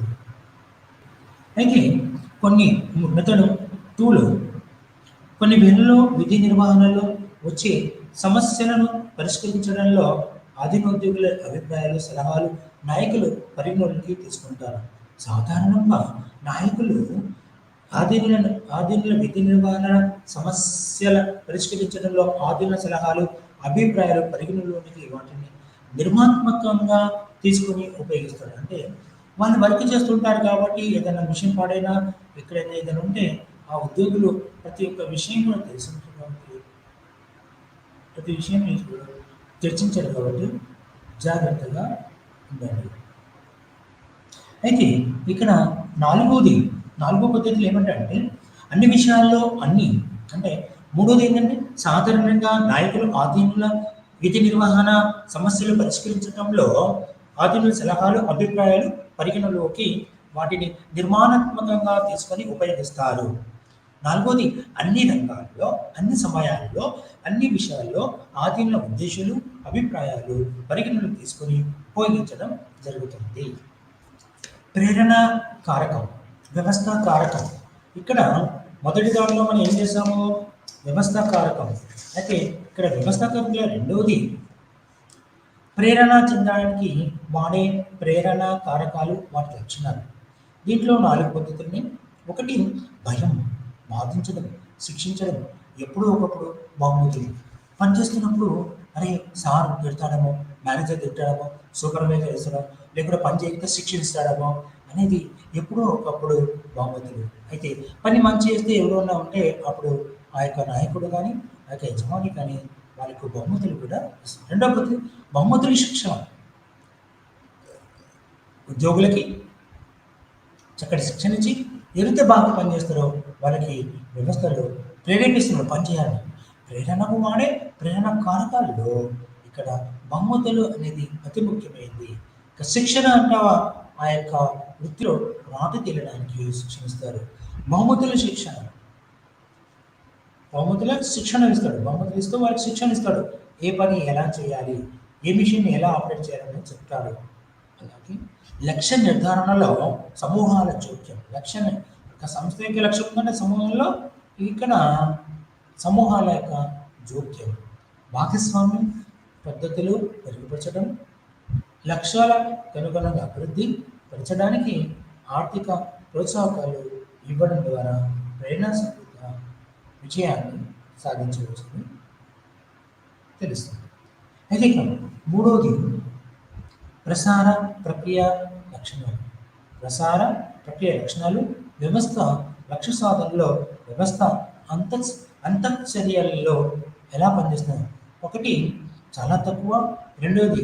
అయితే కొన్ని మెథడ్ 2లో కొన్ని వేళల్లో విధి నిర్వహణలో వచ్చే సమస్యలను పరిష్కరించడంలో ఆధీనోద్యోగుల అభిప్రాయాలు, సలహాలు నాయకులు పరిగణలోకి తీసుకుంటారు. సాధారణంగా నాయకులు ఆధీనుల విధి నిర్వహణ సమస్యల పరిష్కరించడంలో ఆధీన సలహాలు, అభిప్రాయాలు పరిగణలోనికి వాటిని నిర్మాణాత్మకంగా తీసుకొని ఉపయోగిస్తారు. అంటే వాళ్ళు వర్క్ చేస్తుంటారు కాబట్టి ఏదైనా మిషన్ పాడైనా ఎక్కడైనా ఏదైనా ఉంటే ఆ ఉద్యోగులు ప్రతి ఒక్క విషయం కూడా తెలుసుకుంటారు కాబట్టి, ప్రతి విషయం చర్చించారు కాబట్టి జాగ్రత్తగా ఉండండి. అయితే ఇక్కడ నాలుగో పద్ధతులు ఏమంటే అన్ని విషయాల్లో అంటే మూడోది ఏంటంటే సాధారణంగా నాయకులు ఆధీనుల విధి నిర్వహణ సమస్యలు పరిష్కరించడంలో ఆధీనుల సలహాలు, అభిప్రాయాలు పరిగణలోకి వాటిని నిర్మాణాత్మకంగా తీసుకొని ఉపయోగిస్తారు. నాలుగోది అన్ని రంగాల్లో, అన్ని సమయాల్లో, అన్ని విషయాల్లో ఆధీనుల ఉద్దేశాలు, అభిప్రాయాలు పరిగణలోకి తీసుకొని ఉపయోగించడం జరుగుతుంది. ప్రేరణ కారకం, వ్యవస్థ కారకం. ఇక్కడ మొదటి దానిలో మనం ఏం చేసాము? వ్యవస్థ కారకం. అయితే ఇక్కడ వ్యవస్థ కారకంలో రెండవది ప్రేరణ చెందడానికి వాడే ప్రేరణ కారకాలు, వాటి లక్షణాలు. దీంట్లో 4 పద్ధతుల్ని. 1 భయం, బాధించడం, శిక్షించడం. ఎప్పుడో ఒకప్పుడు బాగుంటుంది. పనిచేస్తున్నప్పుడు అరే సార్ తిడతాడేమో, మేనేజర్ తిట్టాడేమో, సూపర్వైజర్ వేస్తాడో, లేకపోతే పని చేయకపోతే శిక్షిస్తాడేమో అనేది ఎప్పుడో ఒకప్పుడు బహుమతులు. అయితే పని మంచి చేస్తే ఎవరైనా ఉంటే అప్పుడు ఆ యొక్క నాయకుడు కానీ, ఆ యొక్క యజమాని కానీ వాళ్ళకు బహుమతులు కూడా ఇస్తారు. రెండవ పద్ధతి బహుమతుల శిక్షణ. ఉద్యోగులకి చక్కటి శిక్షణ ఇచ్చి ఎవరైతే బాగా పనిచేస్తారో వాళ్ళకి వ్యవస్థలో ప్రేరేపిస్తున్నారు పనిచేయాలని. ప్రేరణకు వాడే ప్రేరణ కారకాల్లో ఇక్కడ బహుమతులు అనేది అతి ముఖ్యమైనది. ఇక శిక్షణ అంటావా ఆ యొక్క వృత్తిలో రాటు తేలడానికి శిక్షణ ఇస్తారు. బహుమతుల శిక్షణ, బహుమతుల శిక్షణ ఇస్తాడు. బహుమతులు ఇస్తూ వాళ్ళకి శిక్షణ ఇస్తాడు. ఏ పని ఎలా చేయాలి, ఏ మిషన్ ఎలా ఆపరేట్ చేయాలని చెప్తాడు. అలాగే లక్ష్య నిర్ధారణలో సమూహాల జోక్యం. ఒక సంస్థ యొక్క లక్ష్యం ఉందంటే సమూహంలో ఇక్కడ సమూహాల యొక్క జోక్యం. భాగస్వామ్యం పద్ధతులు మెరుగుపరచడం, లక్ష్యాల కనుగొనంగా అభివృద్ధి పరచడానికి ఆర్థిక ప్రోత్సాహకాలు ఇవ్వడం ద్వారా ప్రేరణాత్మక విజయాన్ని సాధించవచ్చని తెలుస్తుంది. అయితే ఇక మూడవది ప్రసార ప్రక్రియ లక్షణాలు. ప్రసార ప్రక్రియ లక్షణాలు వ్యవస్థ లక్ష్య సాధనలో వ్యవస్థ అంతఃచర్యలలో ఎలా పనిచేస్తున్నాయి? 1 చాలా తక్కువ, రెండవది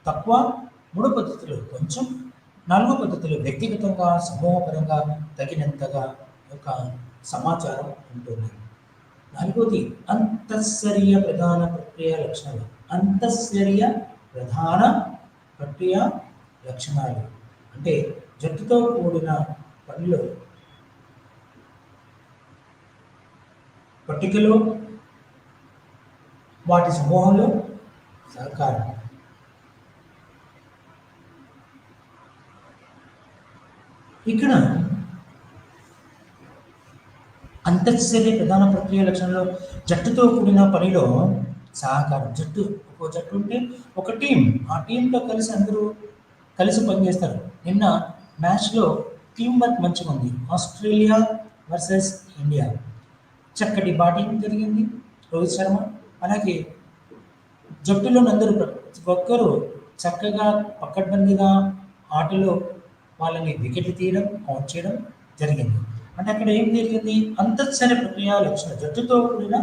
తక్కువ, 3 పద్ధతులు కొంచెం, 4 పద్ధతులు వ్యక్తిగతంగా సమూహపరంగా తగినంతగా ఒక సమాచారం ఉంటుంది. 4వది అంతఃచర్య ప్రధాన ప్రక్రియ లక్షణాలు. అంతఃచర్య ప్రధాన ప్రక్రియ లక్షణాలు అంటే జట్టుతో కూడిన పనిలో పట్టికలో వాటి సమూహంలో సహకారం. ఇక్కడ అంతఃచర్య ప్రధాన ప్రక్రియ లక్షణంలో జట్టుతో కూడిన పనిలో సహకారం. ఒక జట్టు ఉంటే ఒక టీం, ఆ టీంతో కలిసి అందరూ కలిసి పనిచేస్తారు. నిన్న మ్యాచ్లో టీం వర్క్ మంచిగా ఉంది. ఆస్ట్రేలియా వర్సెస్ ఇండియా చక్కటి బ్యాటింగ్ జరిగింది. రోహిత్ శర్మ అలాగే జట్టులోని అందరూ ప్రతి ఒక్కరూ చక్కగా పకడ్బందీగా ఆటలో వాళ్ళని వికెట్లు తీయడం, అవుట్ చేయడం జరిగింది. అంటే అక్కడ ఏం జరిగింది? అంతఃచర్య ప్రక్రియ లక్షణ. జట్టుతో కూడిన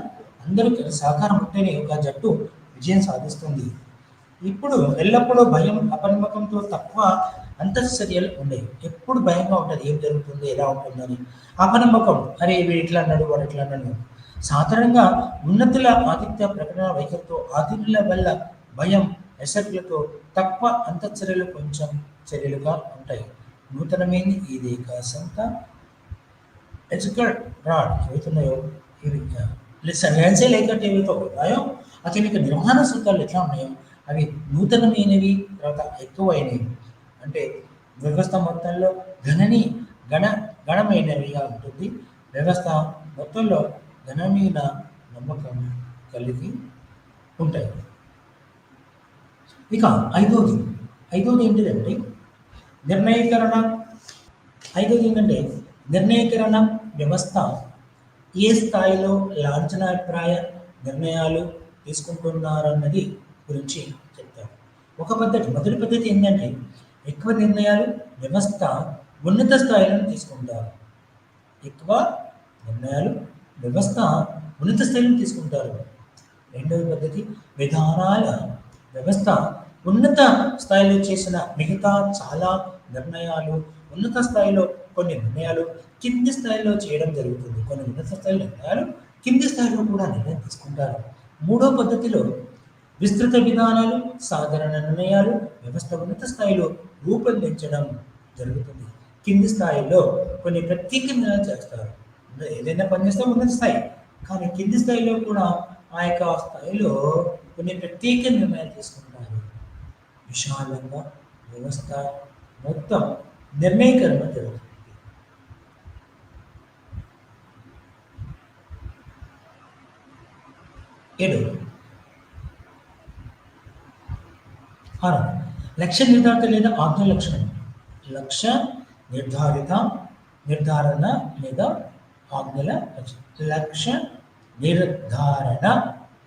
అందరూ సహకారం ఉంటేనే ఒక జట్టు విజయం సాధిస్తుంది. ఇప్పుడు ఎల్లప్పుడూ భయం, అపనమ్మకంతో తక్కువ అంతఃచర్యలు ఉండేవి. ఎప్పుడు భయంగా ఉంటుంది, ఏం జరుగుతుంది, ఎలా ఉంటుందని. అపనమ్మకం, అరే వీడు ఇట్లా అన్నాడు, వాడు ఇట్లా అన్నాడు. సాధారణంగా ఉన్నతుల ఆతిథ్య ప్రకటన వైఖరితో ఆతిథ్యుల వల్ల భయం, ఎసర్లతో తక్కువ అంతఃచర్యలు కొంచెం చర్యలుగా ఉంటాయి. నూతనమైంది ఇది కాసంత ఎజుకర్ రాడ్ ఏవైతున్నాయో ఇవి లెసన్స్ లేకపోతే ఏవైతే ఉన్నాయో అతని యొక్క నిర్వహణ సూత్రాలు ఎట్లా ఉన్నాయో అవి నూతనమైనవి, తర్వాత ఎక్కువైనవి. అంటే వ్యవస్థ మొత్తంలో గణమైనవిగా ఉంటుంది. వ్యవస్థ మొత్తంలో ఘనమైన నమ్మకం కలిగి ఉంటాయి. ఇక ఐదోది ఏంటిదంటే నిర్ణయీకరణ. ఐదోది ఏంటంటే నిర్ణయీకరణ వ్యవస్థ ఏ స్థాయిలో లాంఛనాభిప్రాయ నిర్ణయాలు తీసుకుంటున్నారన్నది గురించి చెప్తారు. మొదటి పద్ధతి ఏంటంటే ఎక్కువ నిర్ణయాలు వ్యవస్థ ఉన్నత స్థాయిలను తీసుకుంటారు. ఎక్కువ నిర్ణయాలు వ్యవస్థ ఉన్నత స్థాయిలను తీసుకుంటారు. రెండవ పద్ధతి విధానాల వ్యవస్థ ఉన్నత స్థాయిలో చేసిన మిగతా చాలా నిర్ణయాలు ఉన్నత స్థాయిలో కొన్ని నిర్ణయాలు కింది స్థాయిలో చేయడం జరుగుతుంది. కొన్ని ఉన్నత స్థాయిలో నిర్ణయాలు కింది స్థాయిలో కూడా నిర్ణయం తీసుకుంటారు. మూడో పద్ధతిలో విస్తృత విధానాలు, సాధారణ నిర్ణయాలు వ్యవస్థ ఉన్నత స్థాయిలో రూపొందించడం జరుగుతుంది. కింది స్థాయిలో కొన్ని ప్రత్యేక నిర్ణయాలు చేస్తారు. ఏదైనా పనిచేస్తే ఉన్నత స్థాయి, కానీ కింది స్థాయిలో కూడా ఆ యొక్క స్థాయిలో కొన్ని ప్రత్యేక నిర్ణయాలు తీసుకుంటారు. విశాలంగా వ్యవస్థ మొత్తం నిర్ణయీకరణ జరుగుతుంది. లక్ష్య నిర్ధారిత లేదా ఆజ్ఞ లక్షణం. లక్ష్య నిర్ధారణ లేదా ఆజ్ఞల లక్షణం. లక్ష్య నిర్ధారణ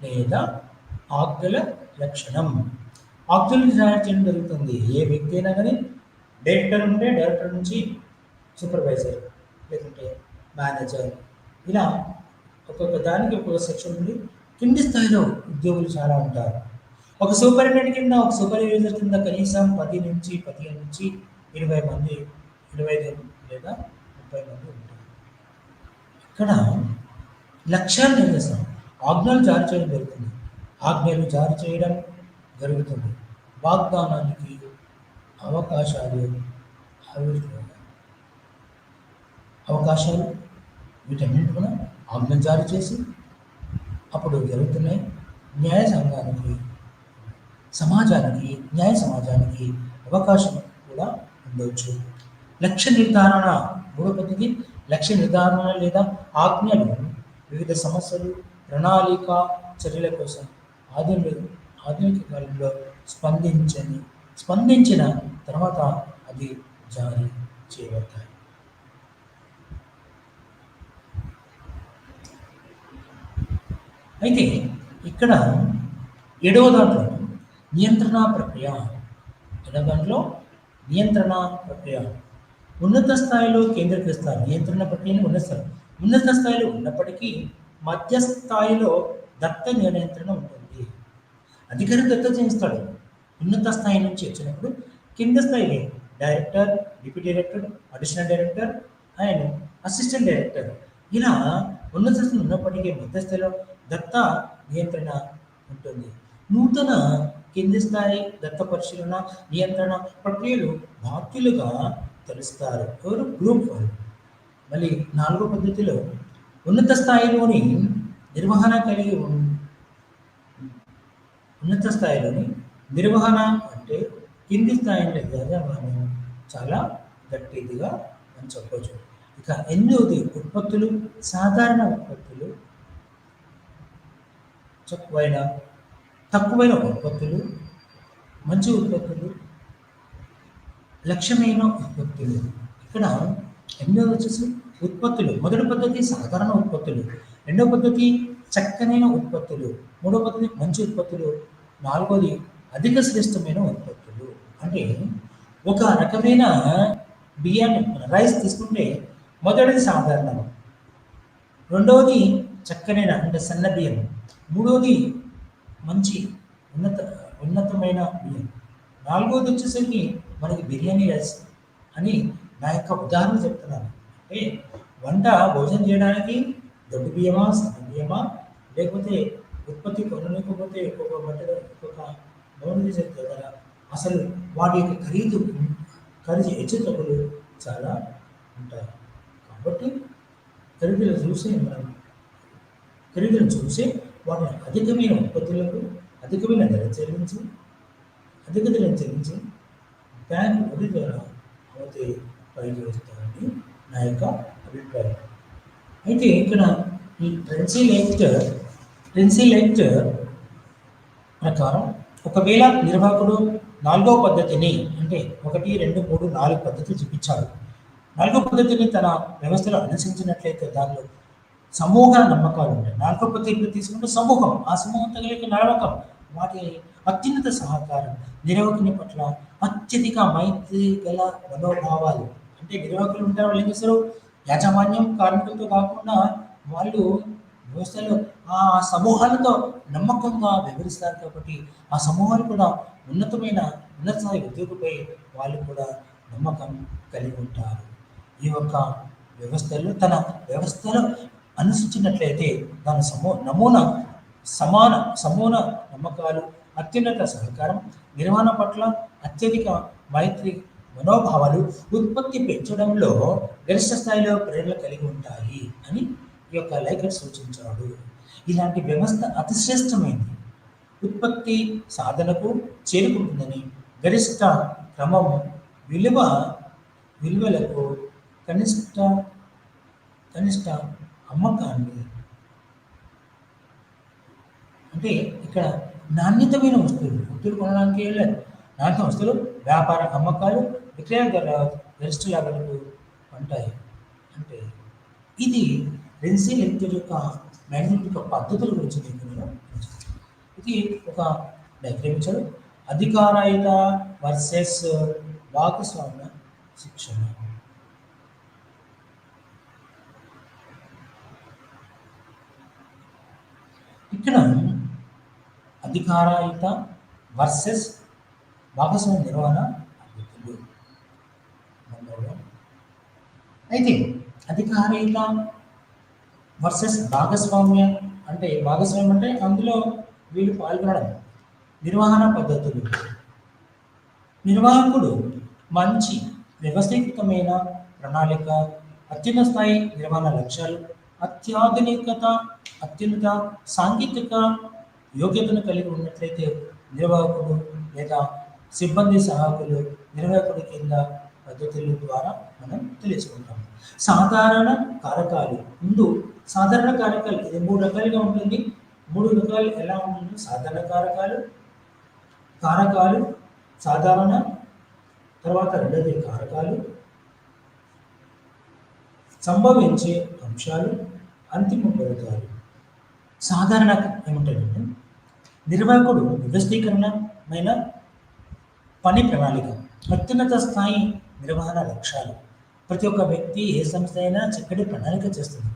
లేదా ఆజ్ఞల లక్షణం. ఆజ్ఞలు జారీ చేయడం జరుగుతుంది. ఏ వ్యక్తి అయినా కానీ డైరెక్టర్ ఉంటే డైరెక్టర్ నుంచి సూపర్వైజర్ లేకుంటే మేనేజర్, ఇలా ఒక్కొక్క దానికి ఒక్కొక్క సెక్షన్ ఉంది. కింది స్థాయిలో ఉద్యోగులు చాలా ఉంటారు. ఒక సూపరింటెండెంట్ కింద, ఒక సూపర్వైజర్ కింద కనీసం 10 నుంచి 15 నుంచి 20 మంది, 25 లేదా 30 మంది ఉంటారు. ఇక్కడ లక్ష్యాలు నిర్దేశం, ఆజ్ఞలు జారీ చేయడం జరుగుతుంది. ఆజ్ఞలు జారీ చేయడం జరుగుతుంది. వాగ్దానానికి అవకాశాలు వీటన్నింటి కూడా ఆజ్ఞలు జారీ చేసి అప్పుడు జరుగుతున్నాయి. న్యాయ సమాజానికి అవకాశం కూడా ఉండవచ్చు. లక్ష్య నిర్ధారణ. మూడో పద్ధతి లక్ష్య నిర్ధారణ లేదా ఆజ్ఞలు వివిధ సమస్యలు, ప్రణాళిక చర్యల కోసం ఆధునిక కాలంలో స్పందించిన తర్వాత అది జారీ చేయబడతాయి. అయితే ఇక్కడ ఏడవ దాంట్లో నియంత్రణ ప్రక్రియ ఉన్నత స్థాయిలో కేంద్రీకరిస్తారు. నియంత్రణ ప్రక్రియను ఉన్నత స్థాయిలో ఉన్నప్పటికీ మధ్య స్థాయిలో దత్త నియంత్రణ ఉంటుంది. అధికారి దత్త చేస్తాడు. ఉన్నత స్థాయి నుంచి వచ్చినప్పుడు కింద స్థాయిలో director, deputy director, additional director and assistant director, ఇలా ఉన్నత స్థాయి ఉన్నప్పటికీ మధ్య స్థాయిలో దత్త నియంత్రణ ఉంటుంది. నూతన కింది స్థాయి దత్త పరిశీలన, నియంత్రణ ప్రక్రియలు బాధ్యులుగా తెలుస్తారు. ఎవరు? గ్రూప్ 1. మళ్ళీ 4వ పద్ధతిలో ఉన్నత స్థాయిలోని నిర్వహణ కలిగి ఉన్నత స్థాయిలోని నిర్వహణ అంటే కింది స్థాయిలో యాజమాన్యం చాలా గట్టిదిగా మనం చెప్పవచ్చు. ఇక ఎనిమిదవది ఉత్పత్తులు. సాధారణ ఉత్పత్తులు, తక్కువైన ఉత్పత్తులు, మంచి ఉత్పత్తులు, లక్ష్యమైన ఉత్పత్తులు. ఇక్కడ ఎనిమిదవది వచ్చేసి ఉత్పత్తులు. మొదటి పద్ధతి సాధారణ ఉత్పత్తులు, రెండవ పద్ధతి చక్కనైన ఉత్పత్తులు, మూడవ పద్ధతి మంచి ఉత్పత్తులు, నాలుగవది అధిక శ్రేష్టమైన ఉత్పత్తులు. అంటే ఒక రకమైన బియ్యాన్ని రైస్ తీసుకుంటే మొదటిది సాధారణం, రెండవది చక్కనైన అంటే సన్న బియ్యం, మూడవది మంచి ఉన్నతమైన బియ్యం, నాలుగవది వచ్చేసరికి మనకి బిర్యానీ రైస్ అని నా యొక్క ఉదాహరణ చెప్తున్నాను. అంటే వంట భోజనం చేయడానికి దొడ్డు బియ్యమా, సన్న బియ్యమా, లేకపోతే ఉత్పత్తి కొనలేకపోతే ఒక్కొక్క బట్టలు ఒక్కొక్క నూనె చెప్తారు కదా, అసలు వాటి యొక్క ఖరీదు హెచ్చుతగ్గులు చాలా ఉంటాయి. కాబట్టి ఖరీదులను చూసి వాటిని అధికమైన ఉత్పత్తులకు అధిక ధరను చెల్లించి బ్యాంకు వడ్డీ ద్వారా అవతే పైకి వస్తారని నా యొక్క అభిప్రాయం. అయితే ఇక్కడ ఈ ట్రెన్సీ లైట్ ప్రకారం ఒకవేళ నిర్వాహకుడు నాలుగో పద్ధతిని అంటే 1, 2, 3, 4 పద్ధతులు చూపించాడు. నాలుగో పద్ధతిని తన వ్యవస్థలో అనుసరించినట్లయితే దానిలో సమూహ నమ్మకాలు ఉంటాయి. నాలుగో పద్ధతిని తీసుకుంటే సమూహం, ఆ సమూహం తగిలిక నమ్మకం, వాటి అత్యున్నత సహకారం, నిర్వాహకుని పట్ల అత్యధిక మైత్రి గల మనోభావాలు. అంటే నిర్వాహకులు ఉంటారు, వాళ్ళు ఏం చేస్తారు, యాజమాన్యం కార్మికులతో కాకుండా వాళ్ళు వ్యవస్థలో ఆ సమూహాలతో నమ్మకంగా వివరిస్తారు. కాబట్టి ఆ సమూహాలు కూడా ఉన్నత స్థాయి ఉద్యోగపై వాళ్ళు కూడా నమ్మకం కలిగి ఉంటారు. ఈ యొక్క తన వ్యవస్థలో అనుసరించినట్లయితే దాని సమూన నమ్మకాలు, అత్యున్నత సహకారం, నిర్వహణ పట్ల అత్యధిక మైత్రి మనోభావాలు ఉత్పత్తి పెంచడంలో గరిష్ట స్థాయిలో ప్రేరణ కలిగి ఉంటాయి అని ఈ యొక్క లైకట్ సూచించాడు. ఇలాంటి వ్యవస్థ అతి శ్రేష్టమైనది, ఉత్పత్తి సాధనకు చేరుకుంటుందని, గరిష్ట క్రమం విలువలకు కనిష్ట అమ్మకాన్ని, అంటే ఇక్కడ నాణ్యతమైన వస్తువులు కొనడానికి వెళ్ళారు. నాణ్యత వస్తువులు, వ్యాపార అమ్మకాలు, విక్రయ గరిష్ట లాభాలకు ఉంటాయి. అంటే ఇది ట్రెన్సీ లైట్ యొక్క మ్యాగ్నెటిక్ పద్ధతుల గురించి ఇది ఒక డయాగ్రామ్ ఇచ్చాడు. అధికారయుత వర్సెస్ భాగస్వామ్య శిక్షణ. ఇక్కడ అధికారయుత వర్సెస్ భాగస్వామ్య నిర్వహణ పద్ధతులు. అయితే అధికారయుత వర్సెస్ భాగస్వామ్యం అంటే అందులో వీళ్ళు పాల్గొనడం. నిర్వహణ పద్ధతులు. నిర్వాహకుడు మంచి వ్యవస్థీకృతమైన ప్రణాళిక, అత్యున్నత స్థాయి నిర్వహణ లక్ష్యాలు, అత్యున్నత సాంకేతిక యోగ్యతను కలిగి ఉన్నట్లయితే నిర్వాహకుడు లేదా సిబ్బంది సహాయకులు నిర్వాహకుడి కింద పద్ధతుల ద్వారా మనం తెలుసుకుంటాం. సాధారణ కారకాలు. సాధారణ కారకాలు ఇది 3 రకాలుగా ఉంటుంది. 3 రకాలు ఎలా ఉంటుంది? సాధారణ కారకాలు, సాధారణ, తర్వాత రెండవది కారకాలు, సంభవించే అంశాలు, అంతిమ ఫలితాలు. సాధారణ ఏముంటాయంటే నిర్వాహకుడు వ్యవస్థీకరణమైన పని ప్రణాళిక, అత్యున్నత స్థాయి నిర్వహణ లక్ష్యాలు. ప్రతి ఒక్క వ్యక్తి ఏ సంస్థ అయినా చక్కటి ప్రణాళిక చేస్తుంది.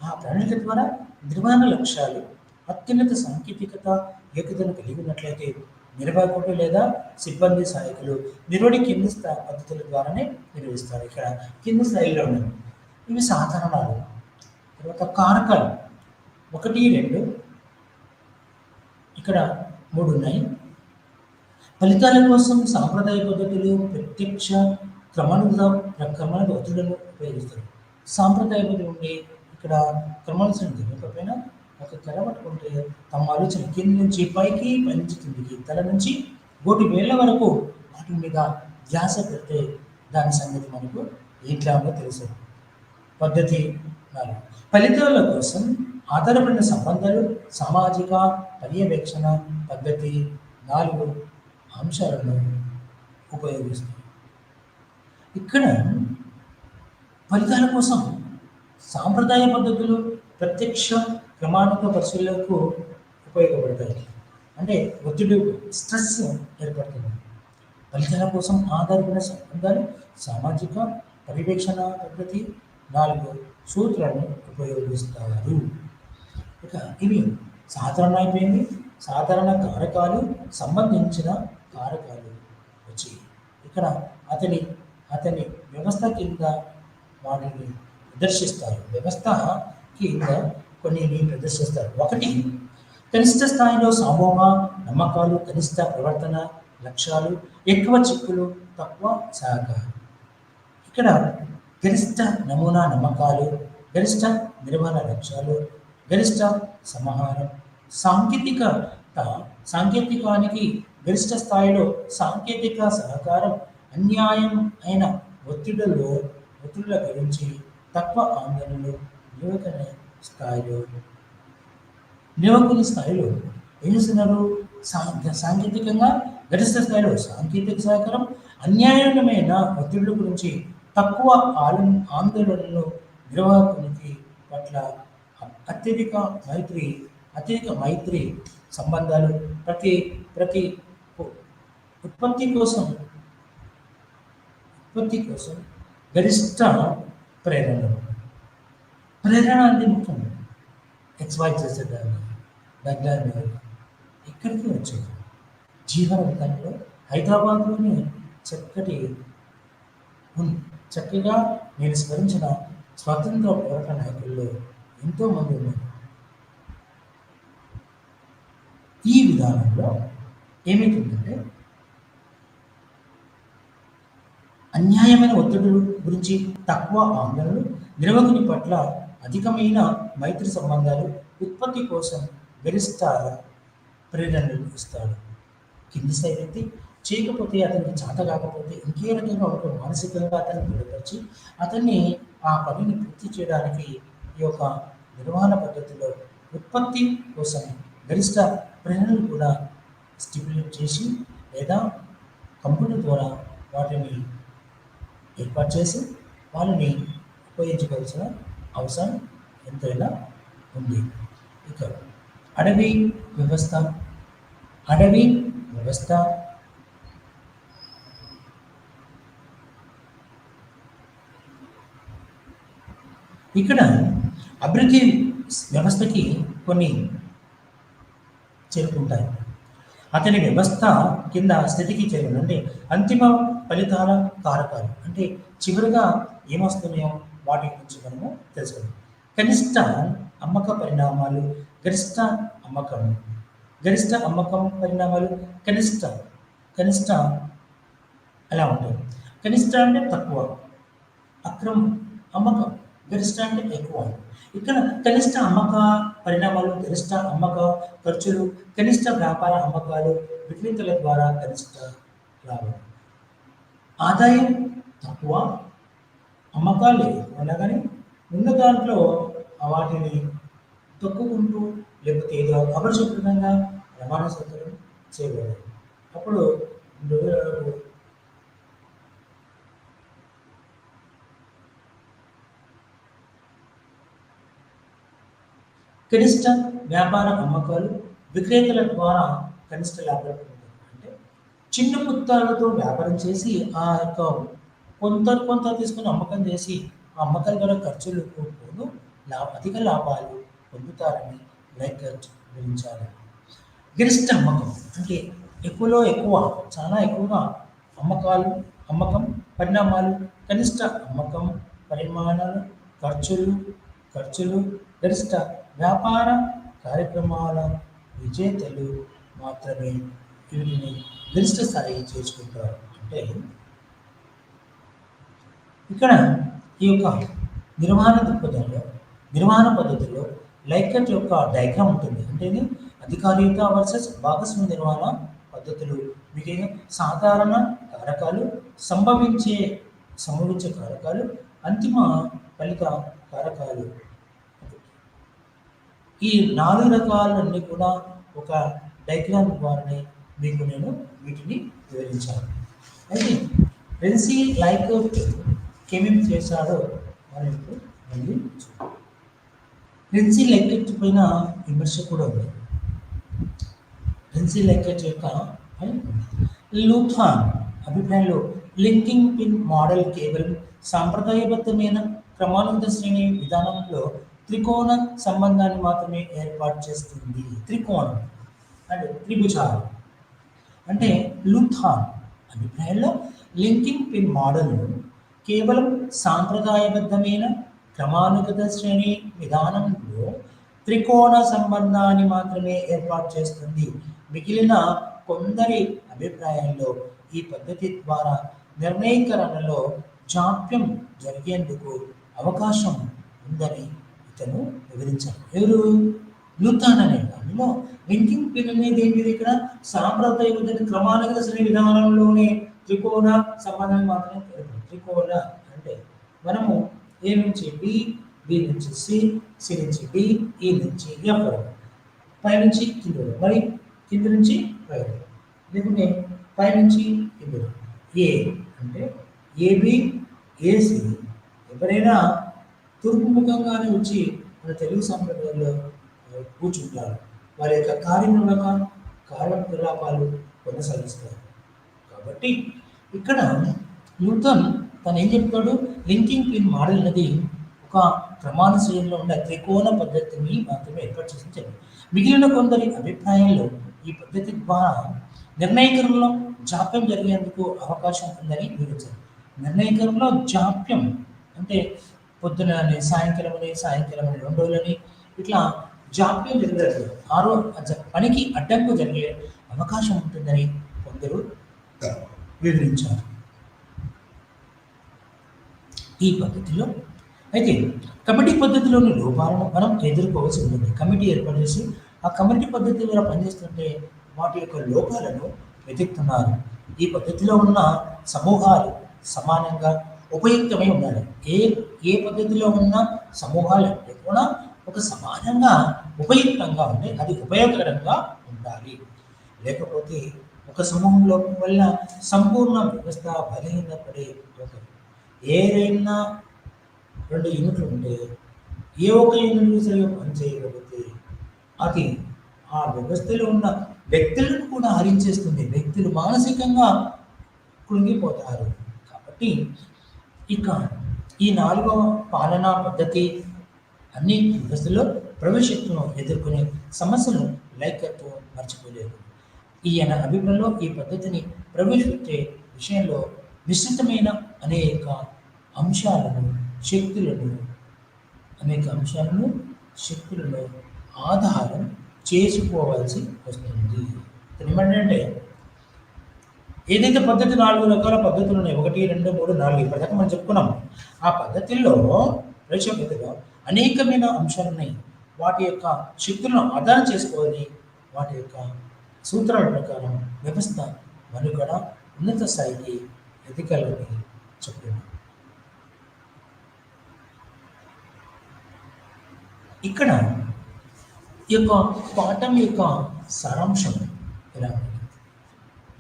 ఆ ప్రణాళిక ద్వారా నిర్వహణ లక్ష్యాలు, అత్యున్నత సాంకేతికత యోగ్యతను కలిగి ఉన్నట్లయితే నిర్వాహకుడు లేదా సిబ్బంది సహాయకులు నిర్వహణ కింది పద్ధతుల ద్వారానే నిర్వహిస్తారు. ఇక్కడ కింది స్థాయిలో ఉన్నాయి. ఇవి సాధారణాలు. తర్వాత కారకాలు 1, 2, ఇక్కడ 3 ఉన్నాయి. ఫలితాల కోసం సాంప్రదాయ పద్ధతులు, ప్రత్యక్ష క్రమానుగత ఒత్తిడులను ఉపయోగిస్తారు. సాంప్రదాయ పద్ధతులు ఉండి ఇక్కడ క్రమానుసారం జరగకపోయినా ఒక కర్ర పట్టుకుంటే తమ ఆలోచన కింద నుంచి పైకి, పై నుంచి కిందికి, తల నుంచి గోటి వేళ్ళ వరకు వాటి మీద ధ్యాస పెడితే దాని సంగతి మనకు ఎట్లాగో తెలుసు. పద్ధతి 4 ఫలితాల కోసం ఆధారపడిన సంబంధాలు సామాజిక పర్యవేక్షణ పద్ధతి 4 అంశాలను ఉపయోగిస్తుంది. ఇక్కడ ఫలితాల కోసం సాంప్రదాయ పద్ధతులు ప్రత్యక్ష క్రమానుక పరిశీలనకు ఉపయోగపడతాయి. అంటే ఒత్తిడి స్ట్రెస్ ఏర్పడుతుంది. ఫలితాల కోసం ఆధారపడిన సంబంధాలు సామాజిక పర్యవేక్షణ పద్ధతి 4 సూత్రాలను ఉపయోగిస్తారు. ఇక ఇవి సాధారణ అయిపోయింది. సాధారణ కారకాలు సంబంధించిన కారకాలు వచ్చి ఇక్కడ అతని అతని వ్యవస్థ కింద వాటిని ప్రదర్శిస్తారు. వ్యవస్థ కింద కొన్ని ప్రదర్శిస్తారు. 1 కనిష్ట స్థాయిలో సమూహ నమ్మకాలు, కనిష్ట ప్రవర్తన లక్ష్యాలు, ఎక్కువ చిక్కులు, తక్కువ సహకారం. ఇక్కడ గరిష్ట నమూనా నమ్మకాలు, గరిష్ట నిర్వహణ లక్ష్యాలు, గరిష్ట సమాహారం, సాంకేతికానికి గరిష్ట స్థాయిలో సాంకేతిక సహకారం, అన్యాయం అయిన ఒత్తిడుల గురించి తక్కువ ఆందోళనలు, నిర్వహణ స్థాయిలో ఏం చేస్తున్నారు? సాంకేతికంగా గరిష్ట స్థాయిలో సాంకేతిక సహకారం, అన్యాయమైన ఒత్తిడుల గురించి తక్కువ ఆందోళనలు, నిర్వాహకునికి పట్ల అత్యధిక మైత్రి సంబంధాలు, ప్రతి ఉత్పత్తి కోసం గరిష్ట ప్రేరణ అనేది ముఖ్యం. ఎక్స్వైట్ చేసేదాన్ని దగ్గర ఇక్కడికి వచ్చేది. జీవన విధానంలో హైదరాబాద్లోని చక్కగా నేను స్మరించిన స్వాతంత్ర పోరాట నాయకుల్లో ఎంతోమంది ఉన్నారు. ఈ విధానంలో ఏమవుతుందంటే అన్యాయమైన ఒత్తిడుల గురించి తక్కువ ఆందోళనలు, నిర్వహణ పట్ల అధికమైన మైత్రి సంబంధాలు, ఉత్పత్తి కోసం గరిష్ట ప్రేరణలు ఇస్తాడు. కింది స్థాయి వ్యక్తి చేయకపోతే, అతనికి చేత కాకపోతే ఇంకే రకంగా ఒక మానసికంగా అతన్ని దృఢపరిచి అతన్ని ఆ పనిని పూర్తి చేయడానికి ఈ యొక్క నిర్వహణ పద్ధతిలో ఉత్పత్తి కోసం గరిష్ట ప్రేరణలు కూడా స్టిమ్యులేట్ చేసి లేదా కంప్యూటర్ ద్వారా వాటిని ఏర్పాటు చేసి వాళ్ళని ఉపయోగించవలసిన అవసరం ఎంతైనా ఉంది. ఇక అడవి వ్యవస్థ ఇక్కడ అభివృద్ధి వ్యవస్థకి కొన్ని చేరుకుంటాయి. అతని వ్యవస్థ కింద స్థితికి చేరుకుంది. అంటే అంతిమ ఫలితాల కారకాలు అంటే చివరిగా ఏమొస్తున్నాయో వాటి గురించి మనము తెలుసుకుందాం. కనిష్ట అమ్మక పరిణామాలు, గరిష్ట అమ్మకం పరిణామాలు, కనిష్ట అలా ఉంటాయి. కనిష్ట అంటే తక్కువ, అమ్మకం, గరిష్ట అంటే ఎక్కువ. ఇక్కడ కనిష్ట అమ్మక పరిణామాలు, గరిష్ట అమ్మక ఖర్చులు, కనిష్ట వ్యాపార అమ్మకాలు, విక్రేతల ద్వారా కనిష్ట లాభం. ఆదాయం తక్కువ, అమ్మకాలు అనగానే ఉన్న దాంట్లో వాటిని తొక్కుకుంటూ లేకపోతే ఏదో అపరిశుభ్రంగా రవాణా సౌకర్యం చేయగలరు. అప్పుడు కనిష్ట వ్యాపార అమ్మకాలు, విక్రేతల ద్వారా కనిష్ట లాభాలు అంటే చిన్న పుత్తాలతో వ్యాపారం చేసి ఆ యొక్క కొంత తీసుకుని అమ్మకం చేసి ఆ అమ్మకాల ద్వారా ఖర్చులు పోను అధిక లాభాలు పొందుతారని గ్రహించాలి. గరిష్ట అమ్మకం అంటే ఎక్కువలో ఎక్కువ, చాలా ఎక్కువగా అమ్మకం పరిణామాలు, కనిష్ట అమ్మకం పరిమాణాలు, ఖర్చులు, గరిష్ట వ్యాపార కార్యక్రమాల విజేతలు మాత్రమే వీటిని గరిష్ట స్థాయి చేసుకుంటారు. అంటే ఇక్కడ ఈ యొక్క నిర్వహణ పద్ధతిలో లైకట్ యొక్క డయాగ్రామ్ ఉంటుంది. అంటే ఇది అధికారిత వర్సెస్ భాగస్వామ్య నిర్వహణ పద్ధతులు. మీకు సాధారణ కారకాలు, సంభవించే సంభవించే కారకాలు, అంతిమ ఫలిత కారకాలు. ఈ 4 రకాలన్నీ కూడా ఒక డయాగ్రామ్ ద్వారానే మీకు నేను వీటిని వివరించాను. అయితే రెన్సీ లైకట్ ఏమేమి చేశాడో మనం ఇప్పుడు మళ్ళీ చూద్దాం. రెన్సీ లైకట్ పైన విమర్శ కూడా ఉంది. రెన్సీ లైకట్ యొక్క లూథాన్ అభిప్రాయంలో లింకింగ్ పిన్ మోడల్ కేవలం సాంప్రదాయబద్ధమైన క్రమానుగత శ్రేణి విధానంలో త్రికోణ సంబంధాన్ని మాత్రమే ఏర్పాటు చేస్తుంది. త్రికోణం అంటే త్రిభుజాలు. అంటే లూథాన్ అభిప్రాయంలో లింకింగ్ పిన్ మోడల్ కేవలం సాంప్రదాయబద్ధమైన క్రమానుగత శ్రేణి విధానంలో త్రికోణ సంబంధాన్ని మాత్రమే ఏర్పాటు చేస్తుంది. మిగిలిన కొందరి అభిప్రాయంలో ఈ పద్ధతి ద్వారా నిర్ణయీకరణలో జాప్యం జరిగేందుకు అవకాశం ఉందని ఇతను వివరించారు. ఎవరు? లూథాన్ అనే దానిలో లింకింగ్ పిన్ అనేది ఏంటిది? ఇక్కడ సాంప్రదాయబద్ధ క్రమానుగత శ్రేణి విధానంలోనే త్రికోణ సంబంధాన్ని మాత్రమే త్రికోణ అంటే మనము ఏ నుంచి బి, బి నుంచి సి, సి నుంచి డి, ఈ నుంచి ఎఫ్ వరకు, పై నుంచి కింద వరకు, మరి కింద నుంచి పై వరకు, లేకుంటే పై నుంచి కింద వరకు. ఏ అంటే ఏబి, ఏసి ఎవరైనా తూర్పుముఖంగానే వచ్చి మన తెలుగు సంప్రదాయంలో కూర్చుంటారు. వారి యొక్క కార్యకలాపాలు కొనసాగిస్తారు. కాబట్టి ఇక్కడ న్యూటన్ తను ఏం చెప్తాడు? లింకింగ్ పిన్ మోడల్ అనేది ఒక క్రమానుసారంలో ఉన్న త్రికోణ పద్ధతిని మాత్రమే ఏర్పాటు చేసి మిగిలిన కొందరి అభిప్రాయంలో ఈ పద్ధతి ద్వారా నిర్ణయకరణలో జాప్యం జరిగేందుకు అవకాశం ఉందని వివరించారు. నిర్ణయకరణలో జాప్యం అంటే పొద్దున సాయంకాలం 2 రోజులని ఇట్లా జాప్యం జరగదు. పనికి అడ్డంకు జరిగే అవకాశం ఉంటుందని కొందరు వివరించారు. ఈ పద్ధతిలో అయితే కమిటీ పద్ధతిలోని లోపాలను మనం ఎదుర్కోవాల్సి ఉంటుంది. కమిటీ ఏర్పాటు చేసి ఆ కమిటీ పద్ధతి ద్వారా పనిచేస్తుంటే వాటి యొక్క లోపాలను వెతుకుతున్నారు. ఈ పద్ధతిలో ఉన్న సమూహాలు సమానంగా ఉపయుక్తమై ఉండాలి. ఏ పద్ధతిలో ఉన్న సమూహాలు అంటే కూడా ఒక సమానంగా ఉపయుక్తంగా ఉంటే అది ఉపయోగకరంగా ఉండాలి. లేకపోతే ఒక సమూహం లోపం వల్ల సంపూర్ణ వ్యవస్థ బలహీనపడే ఏదైనా 2 యూనిట్లు ఉంటే ఏ ఒక యూనిట్ సరిగా పనిచేయకపోతే అది ఆ వ్యవస్థలో ఉన్న వ్యక్తులను కూడా హరించేస్తుంది. వ్యక్తులు మానసికంగా కృంగిపోతారు. కాబట్టి ఇక ఈ 4వ పాలనా పద్ధతి అన్ని వ్యవస్థలో ప్రవేశత్వం ఎదుర్కొనే సమస్యను లైకట్ మర్చిపోలేదు. ఈయన అభిప్రాయంలో ఈ పద్ధతిని ప్రవేశపెట్టే విషయంలో విస్తృతమైన అనేక అంశాలను శక్తులను ఆధారం చేసుకోవాల్సి వస్తుంది. ఏమంటే ఏదైతే పద్ధతి 4 రకాల పద్ధతులు ఉన్నాయి, 1, 2, 3, 4 ఇప్పటిదాకా మనం చెప్పుకున్నాం. ఆ పద్ధతుల్లో పద్ధతిలో అనేకమైన అంశాలు ఉన్నాయి. వాటి యొక్క శక్తులను ఆధారం చేసుకోవాలి. వాటి యొక్క సూత్రాల ప్రకారం వ్యవస్థ మనుగడ ఉన్నత స్థాయికి ఎదగాలని చెప్తున్నాం. ఇక్కడ ఈ యొక్క పాఠం యొక్క సారాంశం ఎలా ఉంది?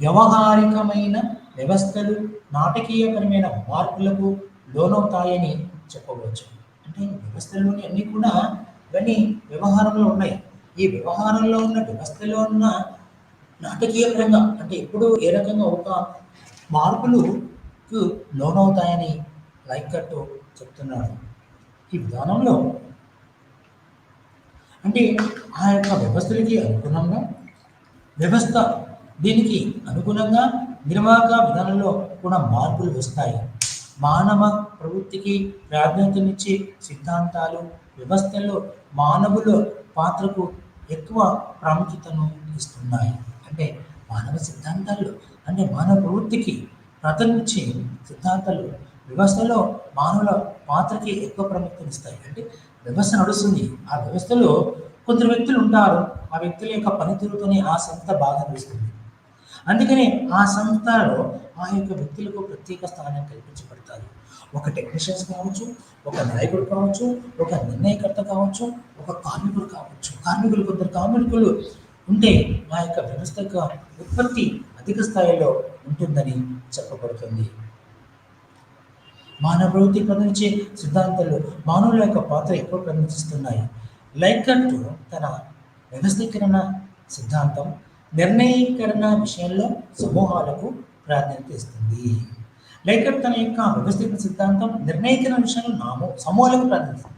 వ్యవహారికమైన వ్యవస్థలు నాటకీయపరమైన మార్పులకు లోనవుతాయని చెప్పవచ్చు. అంటే వ్యవస్థలోని అన్నీ కూడా ఇవన్నీ వ్యవహారంలో ఉన్నాయి. ఈ వ్యవహారంలో ఉన్న వ్యవస్థలో ఉన్న నాటకీయపరంగా అంటే ఎప్పుడు ఏ రకంగా ఒక మార్పులకు లోనవుతాయని లైకట్ చెప్తున్నాడు. ఈ విధానంలో అంటే ఆ యొక్క వ్యవస్థలకి అనుగుణంగా దీనికి అనుగుణంగా నిర్వాహక విధానంలో కూడా మార్పులు వస్తాయి. మానవ ప్రవృత్తికి ప్రాధాన్యతనిచ్చే సిద్ధాంతాలు వ్యవస్థల్లో మానవుల పాత్రకు ఎక్కువ ప్రాముఖ్యతను ఇస్తున్నాయి. అంటే మానవ సిద్ధాంతాలు అంటే మానవ ప్రవృత్తికి ప్రాధాన్యతనిచ్చే సిద్ధాంతాలు వ్యవస్థలో మానవుల పాత్రకి ఎక్కువ ప్రాముఖ్యతనిస్తాయి. అంటే వ్యవస్థ నడుస్తుంది. ఆ వ్యవస్థలో కొందరు వ్యక్తులు ఉంటారు. ఆ వ్యక్తుల యొక్క పనితీరుతోనే ఆ సంస్థ బాగా నడుస్తుంది. అందుకని ఆ సంస్థలో ఆ యొక్క వ్యక్తులకు ప్రత్యేక స్థానం కల్పించబడతారు. ఒక టెక్నీషియన్స్ కావచ్చు, ఒక నాయకుడు కావచ్చు, ఒక నిర్ణయకర్త కావచ్చు, ఒక కార్మికుడు కావచ్చు. కొందరు కార్మికులు ఉంటే ఆ యొక్క వ్యవస్థ యొక్క ఉత్పత్తి అధిక స్థాయిలో ఉంటుందని చెప్పబడుతుంది. మానవ ప్రవృత్తి ప్రదర్శించే సిద్ధాంతాలు మానవుల యొక్క పాత్ర ఎక్కువ ప్రదర్శిస్తున్నాయి. లైకట్ తన వ్యవస్థీకరణ సిద్ధాంతం నిర్ణయీకరణ విషయంలో సమూహాలకు ప్రాధాన్యత ఇస్తుంది. లైకట్ తన యొక్క వ్యవస్థీకరణ సిద్ధాంతం నిర్ణయీకరణ విషయంలో సమూహాలకు ప్రాధాన్యత ఇస్తుంది.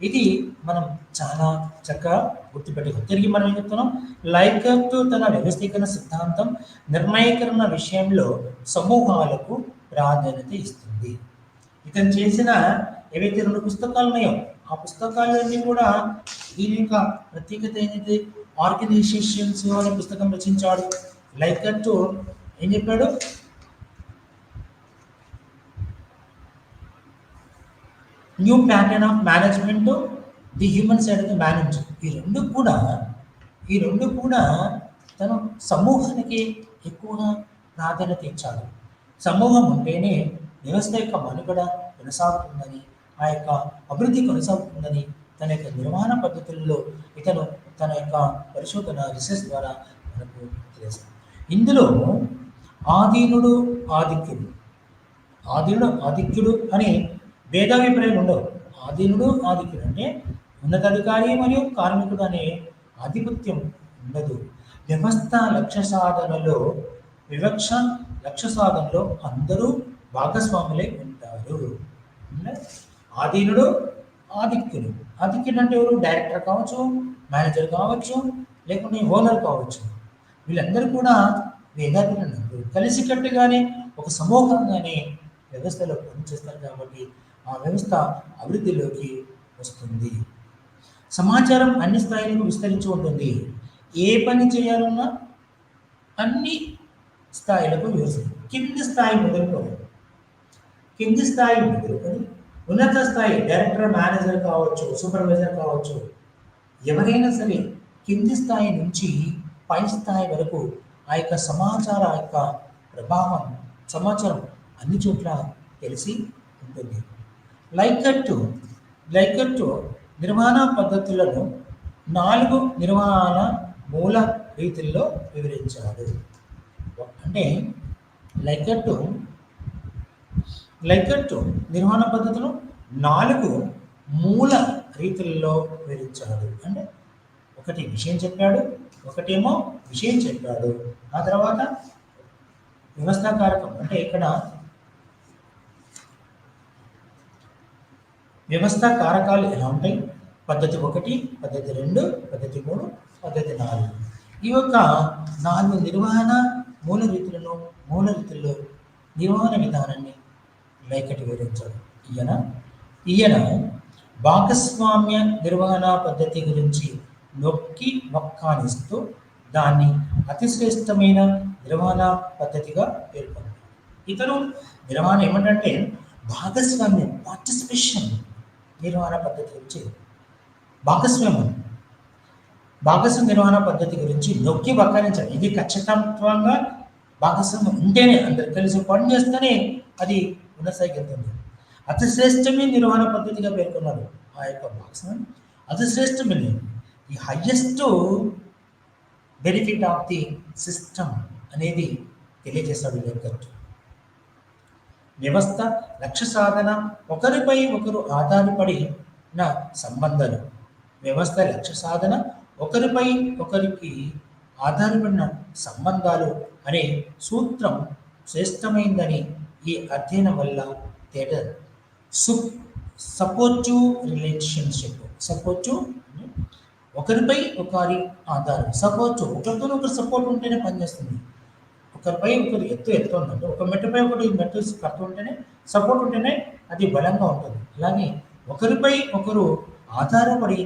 ఇది మనం చాలా చక్కగా గుర్తుపెట్టుకో. తిరిగి మనం ఏం చెప్తున్నాం? లైకట్ తన వ్యవస్థీకరణ సిద్ధాంతం నిర్ణయీకరణ విషయంలో సమూహాలకు ప్రాధాన్యత ఇస్తుంది. ఇతను చేసిన ఏవైతే 2 పుస్తకాలు ఉన్నాయో ఆ పుస్తకాలన్నీ కూడా దీని యొక్క ప్రత్యేకత ఏంటంటే ఆర్గనైజేషన్స్ అనే పుస్తకం రచించాడు. లైకట్ ఏం చెప్పాడు? New pattern of management, the human side of the manage. ఈ రెండు కూడా తను సమూహానికి ఎక్కువగా ప్రాధాన్యత ఇచ్చాడు. సమూహం ఉంటేనే వ్యవస్థ యొక్క మనుగడ కొనసాగుతుందని, ఆ యొక్క అభివృద్ధి కొనసాగుతుందని తన యొక్క నిర్వహణ పద్ధతుల్లో ఇతను తన యొక్క పరిశోధన రీసెర్చ్ ద్వారా మనకు తెలుస్తుంది. ఇందులో ఆధీనుడు ఆధిక్యుడు అనే భేదాభిప్రాయం ఉండవు. ఆధీనుడు ఆధిక్యుడు అంటే ఉన్నతాధికారి మరియు కార్మికుడు అనే ఆధిపత్యం ఉండదు. వ్యవస్థ లక్ష్య సాధనలో అందరూ భాగస్వాములై ఉంటారు. ఆధీనుడు ఆధిక్యుడు అంటే ఎవరు? డైరెక్టర్ కావచ్చు, మేనేజర్ కావచ్చు, లేకుంటే ఓనర్ కావచ్చు. వీళ్ళందరూ కూడా వేదాభిప్రాయం కలిసికట్టుగానే ఒక సమూహంగానే వ్యవస్థలో పనిచేస్తారు కాబట్టి ఆ వ్యవస్థ అభివృద్ధిలోకి వస్తుంది. సమాచారం అన్ని స్థాయిలకు విస్తరించి ఉంటుంది. ఏ పని చేయాలన్నా అన్ని స్థాయిలకు వివరిస్తుంది. కింది స్థాయి మొదలుకొని ఉన్నత స్థాయి డైరెక్టర్, మేనేజర్ కావచ్చు, సూపర్వైజర్ కావచ్చు, ఎవరైనా సరే కింది స్థాయి నుంచి పై స్థాయి వరకు ఆ యొక్క సమాచారం అన్ని చోట్ల తెలిసి ఉంటుంది. లైకట్ నిర్వహణ పద్ధతులను 4 నిర్వహణ మూల రీతుల్లో వివరించాడు. అంటే లైకట్ నిర్వహణ పద్ధతులు 4 మూల రీతుల్లో వివరించాడు. అంటే ఒకటి విషయం చెప్పాడు, ఒకటేమో విషయం చెప్పాడు, ఆ తర్వాత వ్యవస్థాకారకం అంటే ఇక్కడ వ్యవస్థా కారకాలు ఎలా ఉంటాయి? పద్ధతి 1, పద్ధతి 2, పద్ధతి 3, పద్ధతి 4. ఈ యొక్క 4 నిర్వహణ మూల రీతుల్లో నిర్వహణ విధానాన్ని లైకట్ వివరించాడు. ఈయన భాగస్వామ్య నిర్వహణ పద్ధతి గురించి నొక్కి వక్కానిస్తూ దాన్ని అతి శ్రేష్టమైన నిర్వహణ పద్ధతిగా పేర్కొన్నాడు. ఇతను నిర్వహణ ఏమంటే భాగస్వామ్యం, పార్టిసిపేషన్ నిర్వహణ పద్ధతి గురించి భాగస్వామ్య నిర్వహణ పద్ధతి గురించి నొక్కి వక్కానించాడు. ఇది ఖచ్చితంగా భాగస్వామ్యం ఉంటేనే, అందరు కలిసి పనిచేస్తేనే అది కొనసాగుతుంది. అతి శ్రేష్టమైన నిర్వహణ పద్ధతిగా పేర్కొన్నారు. ఆ యొక్క భాగస్వామ్యం అతి శ్రేష్టమైన, ఈ highest benefit of the system అనేది తెలియజేశాడు లైకట్. వ్యవస్థ లక్ష్య సాధన ఒకరిపై ఒకరు ఆధారపడిన సంబంధాలు. వ్యవస్థ లక్ష్య సాధన ఒకరిపై ఒకరికి ఆధారపడిన సంబంధాలు అనే సూత్రం శ్రేష్టమైందని ఈ అధ్యయనం వల్ల తేటది. సపోర్టివ్ రిలేషన్షిప్, ఒకరిపై ఒకరి ఆధారం, ఒకరితో ఒకరు సపోర్ట్ ఉంటేనే పనిచేస్తుంది. ఒకరిపై ఒకరు ఎత్తు ఉందంటే ఒక మెట్టుపై ఒకటి మెట్టు కట్టు ఉంటేనే, సపోర్ట్ ఉంటేనే అది బలంగా ఉంటుంది. అలాగే ఒకరిపై ఒకరు ఆధారపడి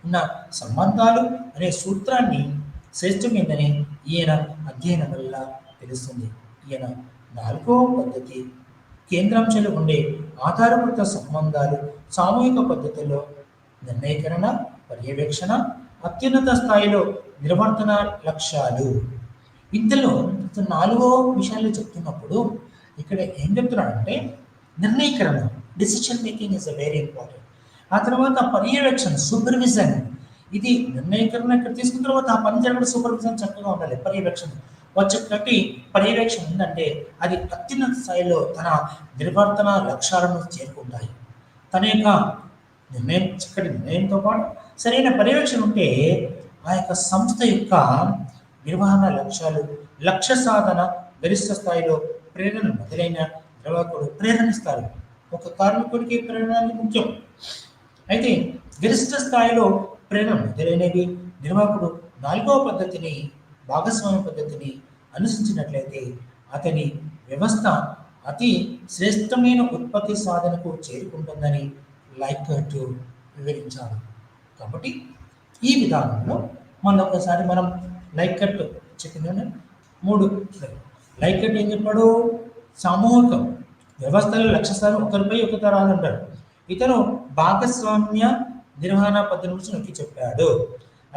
ఉన్న సంబంధాలు అనే సూత్రాన్ని శ్రేష్టమైందని ఈయన అధ్యయనం వల్ల తెలుస్తుంది. ఈయన 4వ పద్ధతి కేంద్రాంశాలు ఉండే ఆధారభూత సంబంధాలు, సామూహిక పద్ధతుల్లో నిర్ణయీకరణ, పర్యవేక్షణ, అత్యున్నత స్థాయిలో నిర్వర్తన లక్ష్యాలు. ఇందులో నాలుగో విషయాలు చెప్తున్నప్పుడు ఇక్కడ ఏం చెప్తున్నాడంటే నిర్ణయీకరణ, decision making is very important. ఆ తర్వాత పర్యవేక్షణ, సూపర్విజన్. ఇది నిర్ణయీకరణ ఇక్కడ తీసుకున్న తర్వాత ఆ పని జరగడం సూపర్విజన్ చక్కగా ఉండాలి. పర్యవేక్షణ వచ్చేటట్టు పర్యవేక్షణ ఉందంటే అది అత్యున్నత స్థాయిలో తన నిర్వర్తన లక్ష్యాలను చేరుకుంటాయి. తన యొక్క నిర్ణయం, చక్కటి నిర్ణయంతో పాటు సరైన పర్యవేక్షణ ఉంటే ఆ యొక్క సంస్థ యొక్క నిర్వహణ లక్ష్యాలు, లక్ష్య సాధన, గరిష్ట స్థాయిలో ప్రేరణ మొదలైన నిర్వాహకుడు ప్రేరణిస్తారు. ఒక కార్మికుడికి ప్రేరణ ముఖ్యం. అయితే గరిష్ట స్థాయిలో ప్రేరణ మొదలైనవి నిర్వాహకుడు నాలుగవ పద్ధతిని, భాగస్వామ్య పద్ధతిని అనుసరించినట్లయితే అతని వ్యవస్థ అతి శ్రేష్టమైన ఉత్పత్తి సాధనకు చేరుకుంటుందని లైకర్ట్ వివరించారు. కాబట్టి ఈ విధానంలో మళ్ళొకసారి మనం లైకర్ట్ చెప్పిన మూడు, లైకర్ట్ ఏం చెప్పాడు? సామూహిక వ్యవస్థల లక్ష్య సాధన ఒకరిపై ఒకరు రాదంటాడు. ఇతను భాగస్వామ్య నిర్వహణ పద్ధతి గురించి నొక్కి చెప్పాడు.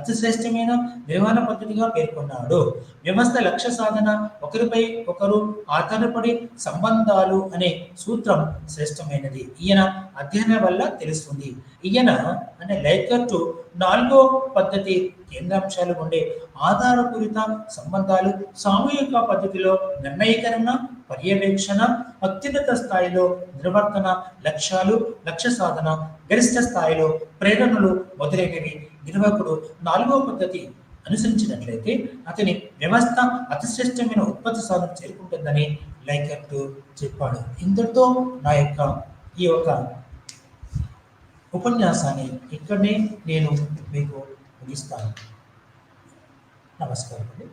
అతి శ్రేష్టమైన నిర్వహణ పద్ధతిగా పేర్కొన్నాడు. వ్యవస్థ లక్ష్య సాధన, ఒకరిపై ఒకరు ఆధారపడి సంబంధాలు అనే సూత్రం శ్రేష్టమైనది. ఈయన అధ్యయనం వల్ల తెలుస్తుంది. ఈయన అంటే లైకర్ట్ నాలుగో పద్ధతి కేంద్రాంశాలు ఉండే ఆధారపూరిత సంబంధాలు, సామూహిక పద్ధతిలో నిర్ణయీకరణ, పర్యవేక్షణ, అత్యున్నత స్థాయిలో నిర్వర్తన లక్ష్యాలు, లక్ష్య సాధన, గరిష్ట స్థాయిలో ప్రేరణలు మొదలైనవి నిర్వాహకుడు నాలుగవ పద్ధతి అనుసరించినట్లయితే అతని వ్యవస్థ అతిశ్రేష్టమైన ఉత్పత్తి సాధన చేరుకుంటుందని లైకర్ట్ చెప్పాడు. ఇంతటితో నా యొక్క ఈ యొక్క ఉపన్యాసాన్ని ఇక్కడనే నేను మీకు ముగిస్తాను. నమస్కారం అండి.